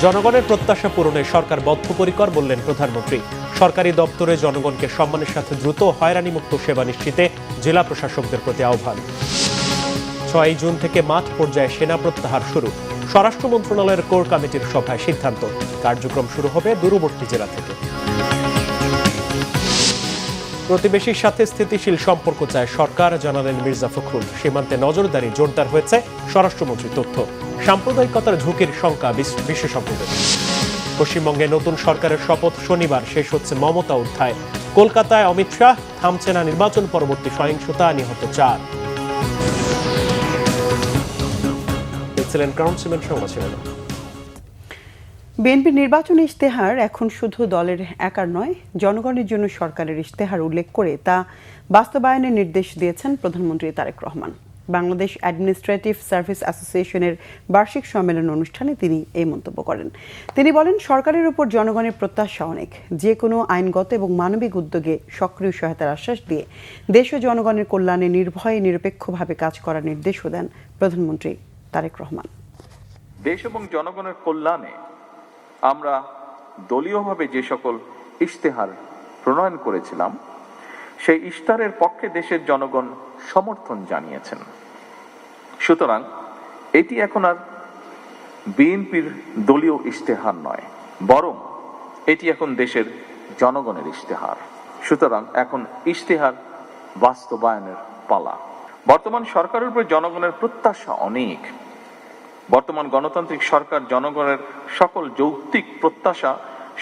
জনগণের প্রত্যাশা পূরণে সরকার বদ্ধপরিকর বললেন প্রধানমন্ত্রী। সরকারি দপ্তরে জনগণকে সম্মানের সাথে দ্রুত হয়রানিমুক্ত সেবা নিশ্চিতে জেলা প্রশাসকদের প্রতি আহ্বান। 6 জুন থেকে মাঠ পর্যায়ে সেনা প্রত্যাহার শুরু। স্বরাষ্ট্র মন্ত্রণালয়ের কোর কমিটির সভায় সিদ্ধান্ত, কার্যক্রম শুরু হবে দূরবর্তী জেলা থেকে। প্রতিবেশীর সাথে স্থিতিশীল সম্পর্ক চায় সরকার, জানালেন মির্জা ফখরুল। সীমান্তে নজরদারি জোরদার হয়েছে স্বরাষ্ট্রমন্ত্রীর তথ্য। সাম্প্রদায়িকতার ঝুঁকির শঙ্কা বিশেষজ্ঞদের। পশ্চিমবঙ্গে নতুন সরকারের শপথ শনিবার, শেষ হচ্ছে মমতা অধ্যায়। কলকাতায় অমিত শাহ, থামছে না নির্বাচন পরবর্তী সহিংসতা, নিহত 4। বিএনপির নির্বাচনী ইশতেহার এখন শুধু দলের একার নয়, জনগণের জন্য সরকারের ইশতেহার উল্লেখ করে তা বাস্তবায়নের নির্দেশ দিয়েছেন প্রধানমন্ত্রী তারেক রহমান। বাংলাদেশ অ্যাডমিনিস্ট্রেটিভ সার্ভিস অ্যাসোসিয়েশনের বার্ষিক সম্মেলন অনুষ্ঠানে তিনি এই মন্তব্য করেন। তিনি বলেন, সরকারের উপর জনগণের প্রত্যাশা অনেক। যে কোনো আইনগত এবং মানবিক উদ্যোগে সক্রিয় সহায়তার আশ্বাস দিয়ে দেশ ও জনগণের কল্যাণে নির্ভয়ে নিরপেক্ষভাবে কাজ করার নির্দেশও দেন প্রধানমন্ত্রী তারেক রহমান। দেশ এবং জনগণের কল্যাণে আমরা দলীয়ভাবে যে সকল ইশতেহার প্রণয়ন করেছিলাম, সেই ইশতেহারের পক্ষে দেশের জনগণ সমর্থন জানিয়েছেন। সুতরাং এটি এখন আর বিএনপির দলীয় ইশতেহার নয়, বরং এটি এখন দেশের জনগণের ইশতেহার। সুতরাং এখন ইশতেহার বাস্তবায়নের পালা। বর্তমান সরকারের উপর জনগণের প্রত্যাশা অনেক। বর্তমান গণতান্ত্রিক সরকার জনগণের সকল যৌক্তিক প্রত্যাশা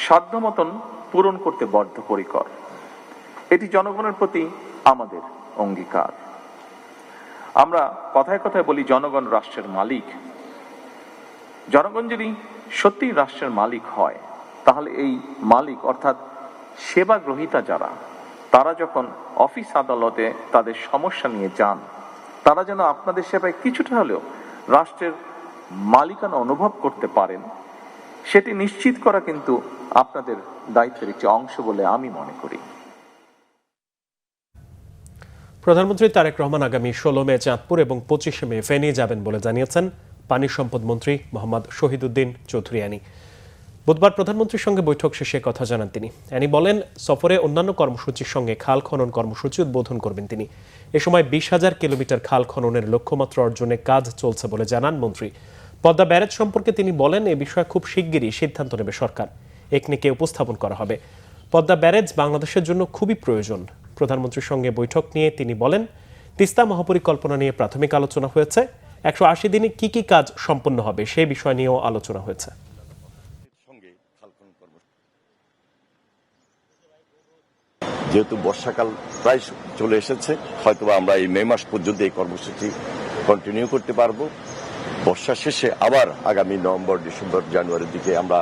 সাধ্যমতন পূরণ করতে বদ্ধপরিকর। এটি জনগণের প্রতি আমাদের অঙ্গীকার। আমরা কথায় কথায় বলি জনগণ রাষ্ট্রের মালিক। জনগণ যদি সত্যি রাষ্ট্রের মালিক হয়, তাহলে এই মালিক অর্থাৎ সেবা গ্রহীতা যারা, তারা যখন অফিস আদালতে তাদের সমস্যা নিয়ে যান, তারা যেন আপনাদের সেবায় কিছুটা হলেও রাষ্ট্রের মালিকানা অনুভব করতে পারেন, সেটি নিশ্চিত করা কিন্তু আপনাদের দায়িত্বের একটি অংশ বলে আমি মনে করি। প্রধানমন্ত্রী তারেক রহমান আগামী 16 মে চাঁদপুর এবং 25 মে ফেনী যাবেন বলে জানিয়েছেন পানি সম্পদ মন্ত্রী মোহাম্মদ শহীদুদ্দিন চৌধুরী অ্যানি। বুধবার প্রধানমন্ত্রীর সঙ্গে বৈঠক শেষে কথা জানান তিনি। অ্যানি বলেন, সফরে অন্যান্য কর্মসূচির সঙ্গে খাল খনন কর্মসূচি উদ্বোধন করবেন তিনি। এ সময় 20,000 কিলোমিটার খাল খননের লক্ষ্যমাত্রা অর্জনে কাজ চলছে বলে জানান মন্ত্রী। পদ্মা ব্যারেজ সম্পর্কে তিনি বলেন, এ বিষয়ে খুব শিগগিরই সিদ্ধান্ত নেবে সরকার। একনেকে উপস্থাপন করা হবে। পদ্মা ব্যারেজ বাংলাদেশের জন্য খুবই প্রয়োজন। প্রধানমন্ত্রীর সঙ্গে বৈঠক নিয়ে তিনি বলেন, তিস্তা মহাপরিকল্পনা নিয়ে প্রাথমিক আলোচনা হয়েছে। 180 দিনে কি কি কাজ সম্পন্ন হবে সে বিষয় নিয়েও আলোচনা হয়েছে। যেহেতু বর্ষাকাল প্রায় চলে এসেছে, হয়তো আমরা এই মে মাস পর্যন্ত এই কর্মসূচি কন্টিনিউ করতে পারবো। বর্ষা শেষে আবার আগামী নভেম্বর, ডিসেম্বর, জানুয়ারির দিকে আমরা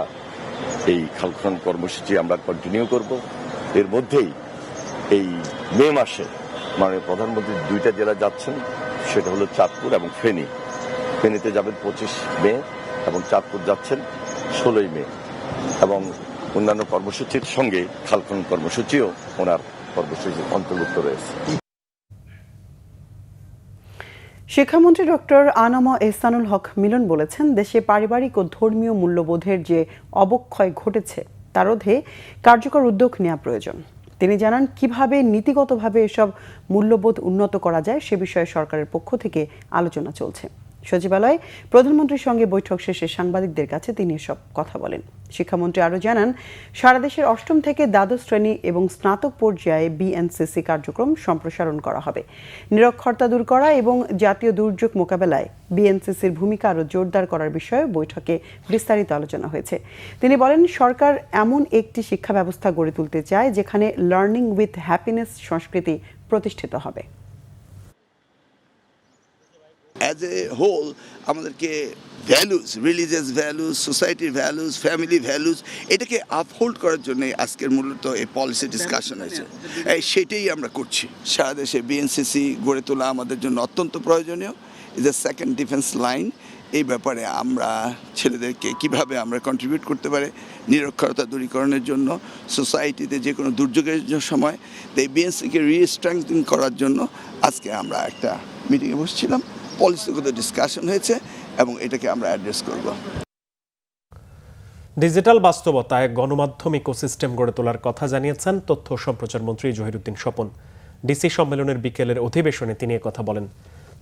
এই খাল খনন কর্মসূচি আমরা কন্টিনিউ করব। এর মধ্যেই এই মে মাসে মাননীয় প্রধানমন্ত্রী 2টা জেলা যাচ্ছেন, সেটা হলো চাঁদপুর এবং ফেনী। ফেনীতে যাবেন 25 মে এবং চাঁদপুর যাচ্ছেন 16 মে। এবং অন্যান্য কর্মসূচির সঙ্গে খাল খনন কর্মসূচিও ওনার কর্মসূচির অন্তর্ভুক্ত রয়েছে। শিক্ষামন্ত্রী ডক্টর আনাম এহসানুল হক মিলন বলেছেন, দেশে পারিবারিক ও ধর্মীয় মূল্যবোধের যে অবক্ষয় ঘটেছে তা রোধে কার্যকর উদ্যোগ নেওয়া প্রয়োজন। তিনি জানান, কিভাবে নীতিগতভাবে এসব মূল্যবোধ উন্নত করা যায় সে বিষয়ে সরকারের পক্ষ থেকে আলোচনা চলছে। সচিবালয়ে প্রধানমন্ত্রীর সঙ্গে বৈঠক শেষে সাংবাদিকদের কাছে তিনি এসব কথা বলেন। শিক্ষামন্ত্রী আরও জানান, সারা দেশের 8ম থেকে দ্বাদশ শ্রেণী এবং স্নাতক পর্যায়ে বিএনসিসি কার্যক্রম সম্প্রসারণ করা হবে। নিরক্ষরতা দূর করা এবং জাতীয় দুর্যোগ মোকাবেলায় বিএনসিসির ভূমিকা আরও জোরদার করার বিষয়ে বৈঠকে বিস্তারিত আলোচনা হয়েছে। তিনি বলেন, সরকার এমন একটি শিক্ষা ব্যবস্থা গড়ে তুলতে চায় যেখানে লার্নিং উইথ হ্যাপিনেস সংস্কৃতি প্রতিষ্ঠিত হবে। অ্যাজ এ হোল আমাদেরকে ভ্যালুস, রিলিজিয়াস ভ্যালুস, সোসাইটির ভ্যালুস, ফ্যামিলি ভ্যালুস, এটাকে আপহোল্ড করার জন্য আজকের মূলত এই পলিসি ডিসকাশন হয়েছে। সেটাই আমরা করছি। সারা দেশে বিএনসিসি গড়ে তোলা আমাদের জন্য অত্যন্ত প্রয়োজনীয়। Is a second defence line. এই ব্যাপারে আমরা ছেলেদেরকে কিভাবে আমরা কন্ট্রিবিউট করতে পারি নিরক্ষরতা দূরীকরণের জন্য, সোসাইটিতে যে কোনো দুর্যোগের সময় এই বিএনসিকে রিস্ট্রেংথেন করার জন্য আজকে আমরা একটা মিটিংয়ে বসছিলাম। পলিসিগত ডিসকাশন হয়েছে এবং এটাকে আমরা অ্যাড্রেস করব। ডিজিটাল বাস্তবতায় গণমাধ্যম ইকোসিস্টেম গড়ে তোলার কথা জানিয়েছেন তথ্য ও সম্প্রচার মন্ত্রী জহিরুদ্দিন স্বপন। ডিসি সম্মেলনের বিকেলের অধিবেশনে তিনি কথা বলেন।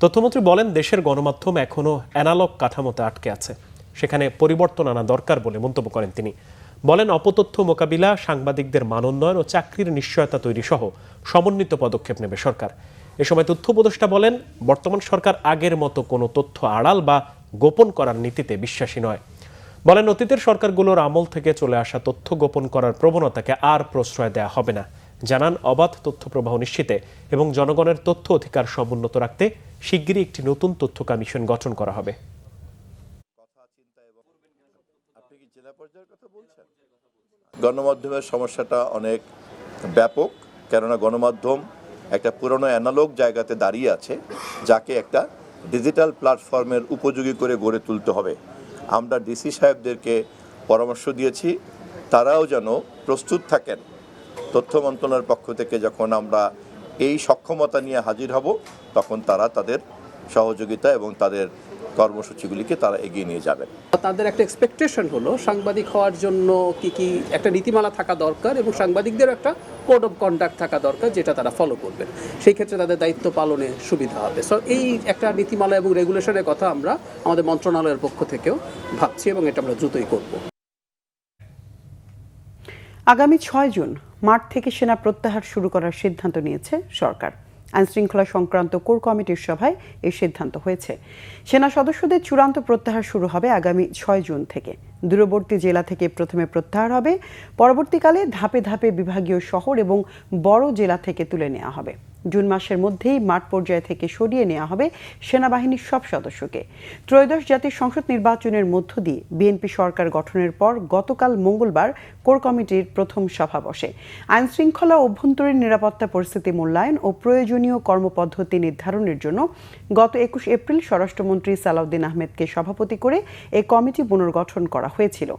তথ্যমন্ত্রী বলেন, দেশের গণমাধ্যম এখনও অ্যানালগ কাঠামোতে আটকে আছে, সেখানে পরিবর্তন আনা দরকার বলে মন্তব্য করেন তিনি। বলেন, অপতথ্য মোকাবিলা, সাংবাদিকদের মানোন্নয়ন ও চাকরির নিশ্চয়তা তৈরি সহ সমন্বিত পদক্ষেপ নেবে সরকার। এ সময় তথ্য উপদেষ্টা বলেন, বর্তমান সরকার আগের মতো কোনো তথ্য আড়াল বা গোপন করার নীতিতে বিশ্বাসী নয়। বলেন, অতীতের সরকারগুলোর আমল থেকে চলে আসা তথ্য গোপন করার প্রবণতাকে আর প্রশ্রয় দেয়া হবে না। জানান, অবাধ তথ্য প্রবাহ নিশ্চিতে এবং জনগণের তথ্য অধিকার সমুন্নত রাখতে শিগগিরই একটি নতুন তথ্য কমিশন গঠন করা হবে। গণমাধ্যমের সমস্যাটা অনেক ব্যাপক, কেননা গণমাধ্যম একটা পুরনো অ্যানালগ জায়গাতে দাঁড়িয়ে আছে, যাকে একটা ডিজিটাল প্ল্যাটফর্মের উপযোগী করে গড়ে তুলতে হবে। আমরা ডিসি সাহেবদেরকে পরামর্শ দিয়েছি, তারাও যেন প্রস্তুত থাকেন। তথ্য মন্ত্রণালয়ের পক্ষ থেকে যখন আমরা এই সক্ষমতা নিয়ে হাজির হব, তখন তারা তাদের সহযোগিতা এবং তাদের কর্মসূচিগুলিকে তারা এগিয়ে নিয়ে যাবেন। তাদের একটা এক্সপেকটেশন হলো সাংবাদিক হওয়ার জন্য কি একটা নীতিমালা থাকা দরকার এবং সাংবাদিকদেরও একটা কোড অফ কন্ডাক্ট থাকা দরকার, যেটা তারা ফলো করবেন। সেই ক্ষেত্রে তাদের দায়িত্ব পালনে সুবিধা হবে। সো এই একটা নীতিমালা এবং রেগুলেশনের কথা আমরা আমাদের মন্ত্রণালয়ের পক্ষ থেকেও ভাবছি এবং এটা আমরা দ্রুতই করব। আগামী 6 জুন মাঠ থেকে সেনা প্রত্যাহার শুরু করার সিদ্ধান্ত নিয়েছে সরকার। আইনশৃঙ্খলা সংক্রান্ত কোর কমিটির সভায় এই সিদ্ধান্ত হয়েছে। সেনা সদস্যদের চূড়ান্ত প্রত্যাহার শুরু হবে আগামী 6 জুন থেকে। দূরবর্তী জেলা থেকে প্রথমে প্রত্যাহার হবে, পরবর্তীকালে ধাপে ধাপে বিভাগীয় শহর এবং বড় জেলা থেকে তুলে নেওয়া হবে। জুন মাসের মধ্যেই মাঠ পর্যায় থেকে সরিয়ে নেওয়া হবে সেনাবাহিনীর সব সদস্যকে। ত্রয়োদশ জাতীয় সংসদ নির্বাচনের মধ্য দিয়ে বিএনপি সরকার গঠনের পর গতকাল মঙ্গলবার কোর কমিটির প্রথম সভা বসে। আইনশৃঙ্খলা, অভ্যন্তরীণ নিরাপত্তা পরিস্থিতি মূল্যায়ন ও প্রয়োজনীয় কর্মপদ্ধতি নির্ধারণের জন্য গত 21 এপ্রিল স্বরাষ্ট্রমন্ত্রী সালাউদ্দিন আহমেদকে সভাপতি করে এই কমিটি পুনর্গঠন করা হয়েছিল।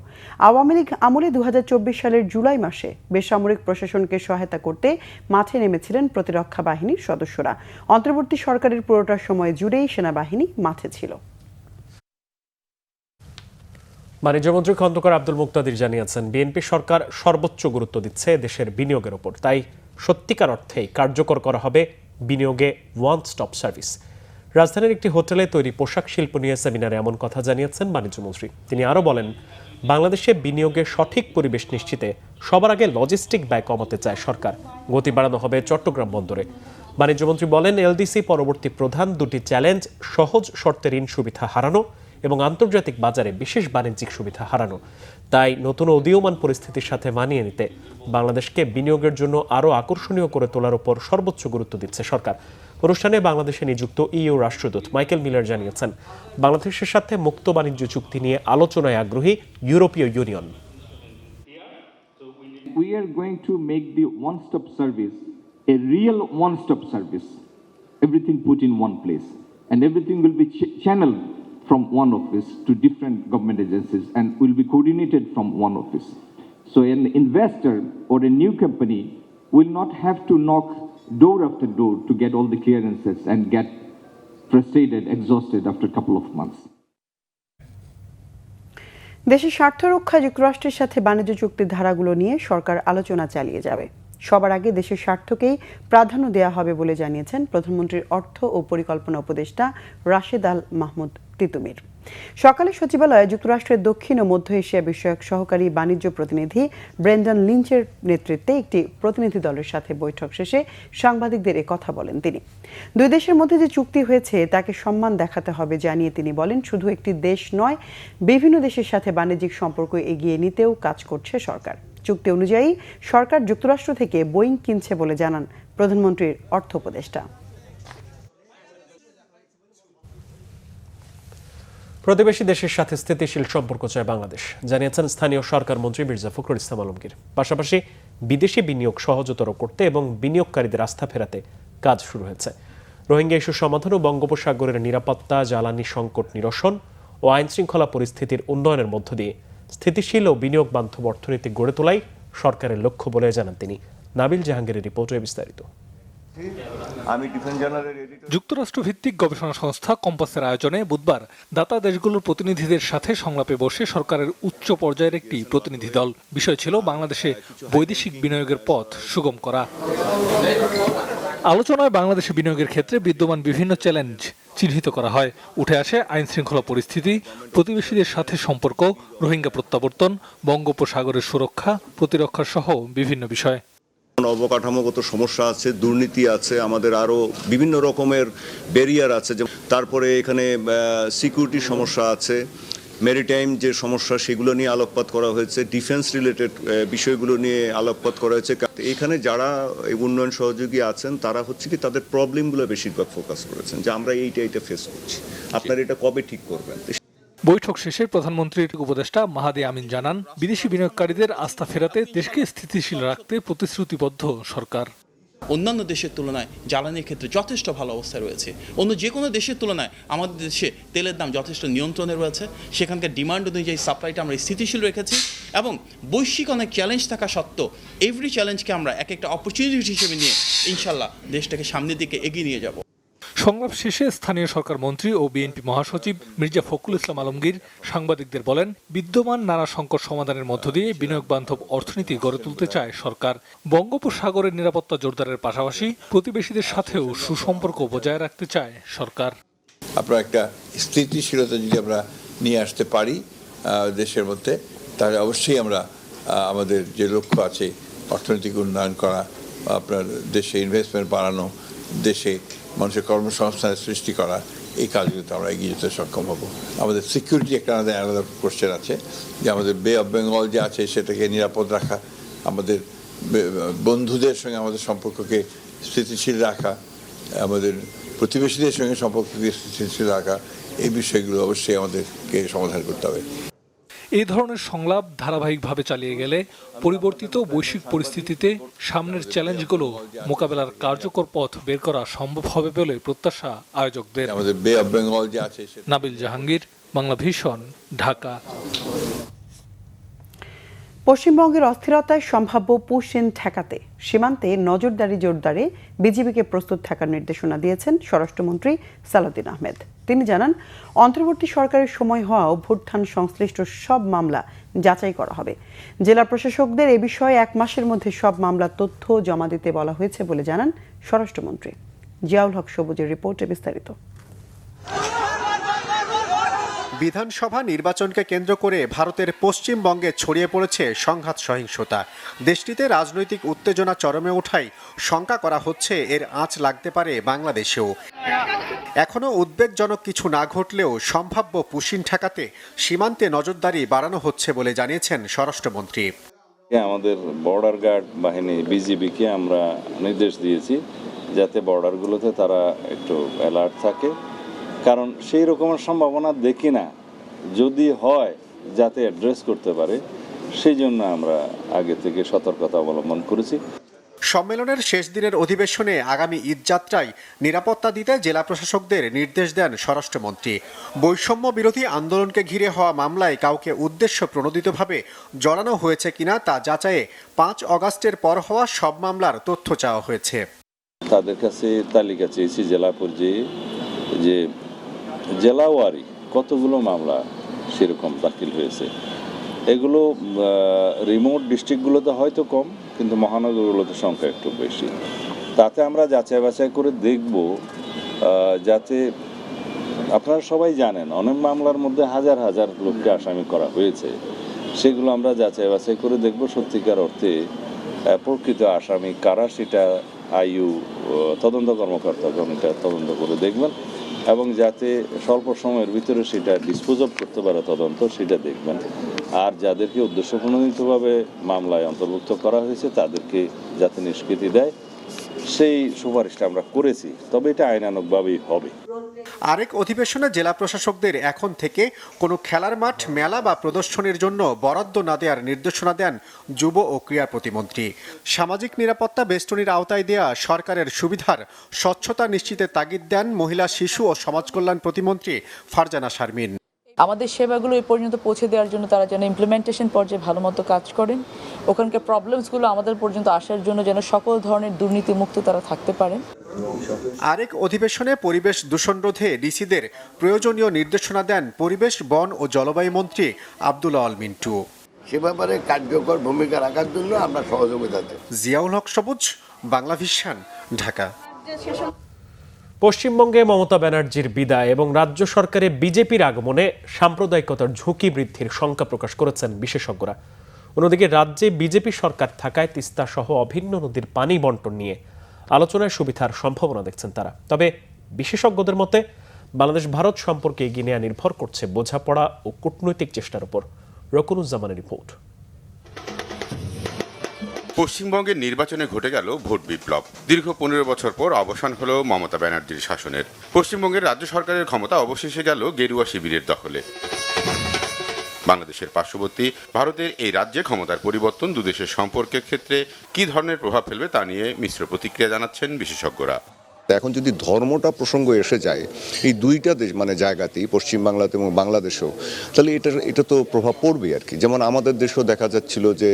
আওয়ামী লীগ আমলে 2024 সালের জুলাই মাসে বেসামরিক প্রশাসনকে সহায়তা করতে মাঠে নেমেছিলেন প্রতিরক্ষা বাহিনীর সদস্যরা। অন্তর্বর্তী সরকারের পুরোটা সময় জুড়েই সেনাবাহিনী মাঠে ছিল। বাণিজ্যমন্ত্রী খন্দকার আব্দুল মুক্তাদির জানিয়েছেন, বিএনপি সরকার সর্বোচ্চ গুরুত্ব দিচ্ছে দেশের বিনিয়োগের ওপর, তাই সত্যিকার অর্থেই কার্যকর করা হবে বিনিয়োগে ওয়ান স্টপ সার্ভিস। রাজধানীর একটি হোটেলে তৈরি পোশাক শিল্প নিয়ে সেমিনারে এমন কথা জানিয়েছেন বাণিজ্যমন্ত্রী। তিনি আরও বলেন, বাংলাদেশে বিনিয়োগে সঠিক পরিবেশ নিশ্চিতে সবার আগে লজিস্টিক ব্যয় কমাতে চায় সরকার। গতি বাড়ানো হবে চট্টগ্রাম বন্দরে। বাণিজ্যমন্ত্রী বলেন, এলডিসি পরবর্তী প্রধান দুটি চ্যালেঞ্জ সহজ শর্তে ঋণ সুবিধা হারানো এবং আন্তর্জাতিক বাজারে বিশেষ বাণিজ্যিক সুবিধা হারানো। তাই নতুন উদীয়মান পরিস্থিতির সাথে মানিয়ে নিতে বাংলাদেশকে বিনিয়োগের জন্য আরও আকর্ষণীয় করে তোলার উপর সর্বোচ্চ গুরুত্ব দিচ্ছে সরকার। অনুষ্ঠানে বাংলাদেশে নিযুক্ত ইইউ রাষ্ট্রদূত মাইকেল মিলার জানিয়েছেন, বাংলাদেশের সাথে মুক্ত বাণিজ্য চুক্তি নিয়ে আলোচনায় আগ্রহী ইউরোপীয় union. We are going to make the one-stop service a real one-stop service. Everything put in one place, and everything will be channeled from one office to different government agencies and will be coordinated from one office. So an investor or a new company will not have to knock door after door to get all the clearances and get frustrated, exhausted after a couple of months. দেশের স্বার্থ রক্ষায় যুক্তরাষ্ট্রের সাথে বাণিজ্য চুক্তির ধারাগুলো নিয়ে সরকার আলোচনা চালিয়ে যাবে। সবার আগে দেশের স্বার্থকেই প্রাধান্য দেওয়া হবে বলে জানিয়েছেন প্রধানমন্ত্রীর অর্থ ও পরিকল্পনা উপদেষ্টা রাশেদ আল মাহমুদ তিতুমির। সকালে সচিবালয়ে যুক্তরাষ্ট্রের দক্ষিণ ও মধ্য এশিয়া বিষয়ক সহকারী বাণিজ্য প্রতিনিধি ব্রেন্ডন লিঞ্চের নেতৃত্বে একটি প্রতিনিধি দলের সাথে বৈঠক শেষে সাংবাদিকদের কথা বলেন তিনি। দুই দেশের মধ্যে যে চুক্তি হয়েছে তাকে সম্মান দেখাতে হবে জানিয়ে তিনি বলেন, শুধু একটি দেশ নয়, বিভিন্ন দেশের সাথে বাণিজ্যিক সম্পর্ক এগিয়ে নিতেও কাজ করছে সরকার। চুক্তি অনুযায়ী সরকার যুক্তরাষ্ট্র থেকে বোয়িং কিনছে বলে জানান প্রধানমন্ত্রীর অর্থ উপদেষ্টা। প্রতিবেশী দেশের সাথে স্থিতিশীল সম্পর্ক চায় বাংলাদেশ, জানিয়েছেন স্থানীয় সরকার মন্ত্রী মির্জা ফখরুল ইসলাম আলমগীর। পাশাপাশি বিদেশি বিনিয়োগ সহজতর করতে এবং বিনিয়োগকারীদের আস্থা ফেরাতে কাজ শুরু হয়েছে। রোহিঙ্গা ইস্যু সমাধান ও বঙ্গোপসাগরের নিরাপত্তা, জ্বালানি সংকট নিরসন ও আইন শৃঙ্খলা পরিস্থিতির উন্নয়নের মধ্য দিয়ে স্থিতিশীল ও বিনিয়োগ বান্ধব অর্থনীতি গড়ে তোলাই সরকারের লক্ষ্য বলে জানান তিনি। নাবিল জাহাঙ্গীরের রিপোর্টে বিস্তারিত। আমি ডিফেন্স জার্নালের যুক্তরাষ্ট্রভিত্তিক গবেষণা সংস্থা কম্পাসের আয়োজনে বুধবার দাতা দেশগুলোর প্রতিনিধিদের সাথে সংলাপে বসে সরকারের উচ্চ পর্যায়ের একটি প্রতিনিধি দল। বিষয় ছিল বাংলাদেশে বৈদেশিক বিনিয়োগের পথ সুগম করা। আলোচনায় বাংলাদেশে বিনিয়োগের ক্ষেত্রে বিদ্যমান বিভিন্ন চ্যালেঞ্জ চিহ্নিত করা হয়। উঠে আসে আইন শৃঙ্খলা পরিস্থিতি, প্রতিবেশীদের সাথে সম্পর্ক, রোহিঙ্গা প্রত্যাবর্তন, বঙ্গোপসাগরের সুরক্ষা, প্রতিরক্ষা সহ বিভিন্ন বিষয়। অবকাঠামোগত সমস্যা আছে, দুর্নীতি আছে, আমাদের আরও বিভিন্ন রকমের ব্যারিয়ার আছে। তারপরে এখানে সিকিউরিটির সমস্যা আছে, মেরিটাইম যে সমস্যা সেগুলো নিয়ে আলোকপাত করা হয়েছে, ডিফেন্স রিলেটেড বিষয়গুলো নিয়ে আলোকপাত করা হয়েছে। এখানে যারা উন্নয়ন সহযোগী আছেন তারা হচ্ছে কি তাদের প্রবলেমগুলো বেশিরভাগ ফোকাস করেছেন যে আমরা এইটা ফেস করছি, আপনারা এটা কবে ঠিক করবেন। বৈঠক শেষে প্রধানমন্ত্রীর উপদেষ্টা মাহাদি আমিন জানান, বিদেশি বিনিয়োগকারীদের আস্থা ফেরাতে দেশকে স্থিতিশীল রাখতে প্রতিশ্রুতিবদ্ধ সরকার। অন্যান্য দেশের তুলনায় জ্বালানির ক্ষেত্রে যথেষ্ট ভালো অবস্থা রয়েছে। অন্য যে কোনো দেশের তুলনায় আমাদের দেশে তেলের দাম যথেষ্ট নিয়ন্ত্রণে রয়েছে। সেখানকার ডিমান্ড অনুযায়ী সাপ্লাইটা আমরা স্থিতিশীল রেখেছি এবং বৈশ্বিক অনেক চ্যালেঞ্জ থাকা সত্ত্বেও এভরি চ্যালেঞ্জকে আমরা একটা অপরচুনিটি হিসেবে নিয়ে ইনশাল্লাহ দেশটাকে সামনের দিকে এগিয়ে নিয়ে যাব। সংলাপ শেষে স্থানীয় সরকার মন্ত্রী ও বিএনপি মহাসচিব মির্জা ফখরুল ইসলাম আলমগীর সাংবাদিকদের বলেন, বিদ্যমান নানা সংকট সমাধানের মধ্য দিয়ে বিনিয়োগ বান্ধব অর্থনীতি গড়ে তুলতে চায় সরকার। বঙ্গোপসাগরের নিরাপত্তা জোরদারের পাশাপাশি প্রতিবেশীদের সাথেও সুসম্পর্ক বজায় রাখতে চায় সরকার। আপনার একটা স্থিতিশীলতা যদি আমরা নিয়ে আসতে পারি দেশের মধ্যে, তাহলে অবশ্যই আমরা আমাদের যে লক্ষ্য আছে অর্থনৈতিক উন্নয়ন করা, আপনার দেশে ইনভেস্টমেন্ট বাড়ানো, দেশে মানুষের কর্মসংস্থানের সৃষ্টি করা, এই কাজগুলোতে আমরা এগিয়ে যেতে সক্ষম হব। আমাদের সিকিউরিটি একটা আলাদা কোশ্চেন আছে যে আমাদের বে অফ বেঙ্গল যে আছে সেটাকে নিরাপদ রাখা, আমাদের বন্ধুদের সঙ্গে আমাদের সম্পর্ককে স্থিতিশীল রাখা, আমাদের প্রতিবেশীদের সঙ্গে সম্পর্ককে স্থিতিশীল রাখা, এই বিষয়গুলো অবশ্যই আমাদেরকে সমাধান করতে হবে। এই ধরনের সংলাপ ধারাবাহিকভাবে চালিয়ে গেলে পরিবর্তিত বৈশ্বিক পরিস্থিতিতে সামনের চ্যালেঞ্জগুলো মোকাবেলার কার্যকর পথ বের করা সম্ভব হবে বলে প্রত্যাশা আয়োজকদের। আমাদের বে অফ বেঙ্গল যে আছে। নাবিল জাহাঙ্গীর, বাংলা ভিশন, ঢাকা। পশ্চিমবঙ্গের অস্থিরতায় সম্ভাব্য পুশ-ইন ঠেকাতে সীমান্তে নজরদারি জোরদারে বিজিবিকে প্রস্তুত থাকার নির্দেশনা দিয়েছেন স্বরাষ্ট্রমন্ত্রী সালাউদ্দিন আহমেদ। তিনি জানান, অন্তর্বর্তী সরকারের সময় হওয়া অভ্যুত্থান সংশ্লিষ্ট সব মামলা যাচাই করা হবে। জেলা প্রশাসকদের এ বিষয়ে 1 মাসের মধ্যে সব মামলার তথ্য জমা দিতে বলা হয়েছে বলে জানান স্বরাষ্ট্রমন্ত্রী। জিয়াউল হক সবুজের রিপোর্টে বিস্তারিত। বিধানসভা নির্বাচনকে কেন্দ্র করে ভারতের পশ্চিমবঙ্গে ছড়িয়ে পড়েছে সংঘাত সহিংসতা। দেশটিতে রাজনৈতিক উত্তেজনা চরমে ওঠায় শঙ্কা করা হচ্ছে এর আঁচ লাগতে পারে বাংলাদেশেও। এখনো উদ্বেগজনক কিছু না ঘটলেও সম্ভাব্য পুশ-ইন ঠেকাতে সীমান্তে নজরদারি বাড়ানো হচ্ছে বলে জানিয়েছেন স্বরাষ্ট্রমন্ত্রী। আমাদের বর্ডার গার্ড বাহিনী বিজিবিকে আমরা নির্দেশ দিয়েছি যাতে বর্ডারগুলোতে তারা একটু অ্যালার্ট থাকে, কারণ সেই রকমের সম্ভাবনা দেখি না। যদি হয় যাতে অ্যাড্রেস করতে পারে, সেই জন্য আমরা আগে থেকে সতর্কতা অবলম্বন করেছি। সম্মেলনের শেষ দিনের অধিবেশনে আগামী ঈদযাত্রায় নিরাপত্তা দিতে জেলা প্রশাসকদের নির্দেশ দেন স্বরাষ্ট্রমন্ত্রী। বৈষম্য বিরোধী আন্দোলনকে ঘিরে হওয়া মামলায় কাউকে উদ্দেশ্য প্রণোদিতভাবে জড়ানো হয়েছে কিনা তা যাচাইয়ে 5 অগাস্টের পর হওয়া সব মামলার তথ্য চাওয়া হয়েছে। তাদের কাছে তালিকা চেয়েছি জেলা পর্যায়ে যে জেলাওয়ারি কতগুলো মামলা সেরকম দাখিল হয়েছে। এগুলো রিমোট ডিস্ট্রিক্টগুলোতে হয়তো কম, কিন্তু মহানগরগুলোতে সংখ্যা একটু বেশি। তাতে আমরা যাচাই বাছাই করে দেখব, যাতে আপনারা সবাই জানেন অনেক মামলার মধ্যে হাজার হাজার লোককে আসামি করা হয়েছে। সেগুলো আমরা যাচাই বাছাই করে দেখব সত্যিকার অর্থে প্রকৃত আসামি কারা, সেটা আইইউ তদন্ত কর্মকর্তাগণ এটা তদন্ত করে দেখবেন এবং যাতে স্বল্প সময়ের ভিতরে সেটা ডিসপোজ অফ করতে পারে তদন্ত, সেটা দেখবেন। আর যাদেরকে উদ্দেশ্যপ্রণোদিতভাবে মামলায় অন্তর্ভুক্ত করা হয়েছে তাদেরকে যাতে নিষ্কৃতি দেয়, সেই সুপারিশটা আমরা করেছি। তবে এটা আইনানুগভাবেই হবে। আরেক অধিবেশনে জেলা প্রশাসকদের এখন থেকে কোনো খেলার মাঠ, মেলা বা প্রদর্শনীর জন্য বরাদ্দ না দেওয়ার নির্দেশনা দেন যুব ও ক্রীড়া প্রতিমন্ত্রী। সামাজিক নিরাপত্তা বেষ্টনীর আওতায় দেয়া সরকারের সুবিধার স্বচ্ছতা নিশ্চিতে তাগিদ দেন মহিলা, শিশু ও সমাজ কল্যাণ প্রতিমন্ত্রী ফারজানা শারমিন। আমাদের সেবাগুলো এই পর্যন্ত পৌঁছে দেওয়ার জন্য তারা যেন ইমপ্লিমেন্টেশন পর্যায়ে ভালো মতো কাজ করেন, ওখানকার প্রবলেমসগুলো আমাদের পর্যন্ত আসার জন্য যেন সকল ধরনের দুর্নীতিমুক্ত তারা থাকতে পারেন। আরেক অধিবেশনে পরিবেশ দূষণ রোধে ডিসিদের প্রয়োজনীয় নির্দেশনা দেন পরিবেশ, বন ও জলবায়ু মন্ত্রী আব্দুল আল মিন্টু। সে ব্যাপারে কার্যকর ভূমিকা রাখার জন্য আমরা সহযোগিতা দেব। জিয়াউল হক সবুজ, বাংলা ভিশন, ঢাকা। পশ্চিমবঙ্গে মমতা ব্যানার্জির বিদায় এবং রাজ্য সরকারে বিজেপির আগমনে সাম্প্রদায়িকতার ঝুঁকি বৃদ্ধির শঙ্কা প্রকাশ করেছেন বিশেষজ্ঞরা। অন্যদিকে রাজ্যে বিজেপি সরকার থাকায় তিস্তা সহ অভিন্ন নদীর পানি বন্টন নিয়ে আলোচনায় সুবিধার সম্ভাবনা দেখছেন তারা। তবে বিশেষজ্ঞদের মতে বাংলাদেশ ভারত সম্পর্কে এগিয়ে নেওয়া নির্ভর করছে বোঝাপড়া ও কূটনৈতিক চেষ্টার উপর। রকুনুজ্জামানের রিপোর্ট। পশ্চিমবঙ্গের নির্বাচনে ঘটে গেল ভোট বিপ্লব। দীর্ঘ 15 বছর পর অবসান হলো মমতা ব্যানার্জির শাসনের। পশ্চিমবঙ্গের রাজ্য সরকারের ক্ষমতা অবশেষে গেল গেরুয়া শিবিরের দখলে। বাংলাদেশের পার্শ্ববর্তী ভারতের এই রাজ্যে ক্ষমতার পরিবর্তন দুদেশের সম্পর্কের ক্ষেত্রে কী ধরনের প্রভাব ফেলবে তা নিয়ে মিশ্র প্রতিক্রিয়া জানাচ্ছেন বিশেষজ্ঞরা। এখন যদি ধর্মটা প্রসঙ্গ এসে যায় এই দুইটা দেশ মানে জায়গাতেই, পশ্চিমবাংলাতে এবং বাংলাদেশেও, তাহলে এটা তো প্রভাব পড়বে আর কি। যেমন আমাদের দেশেও দেখা যাচ্ছিল যে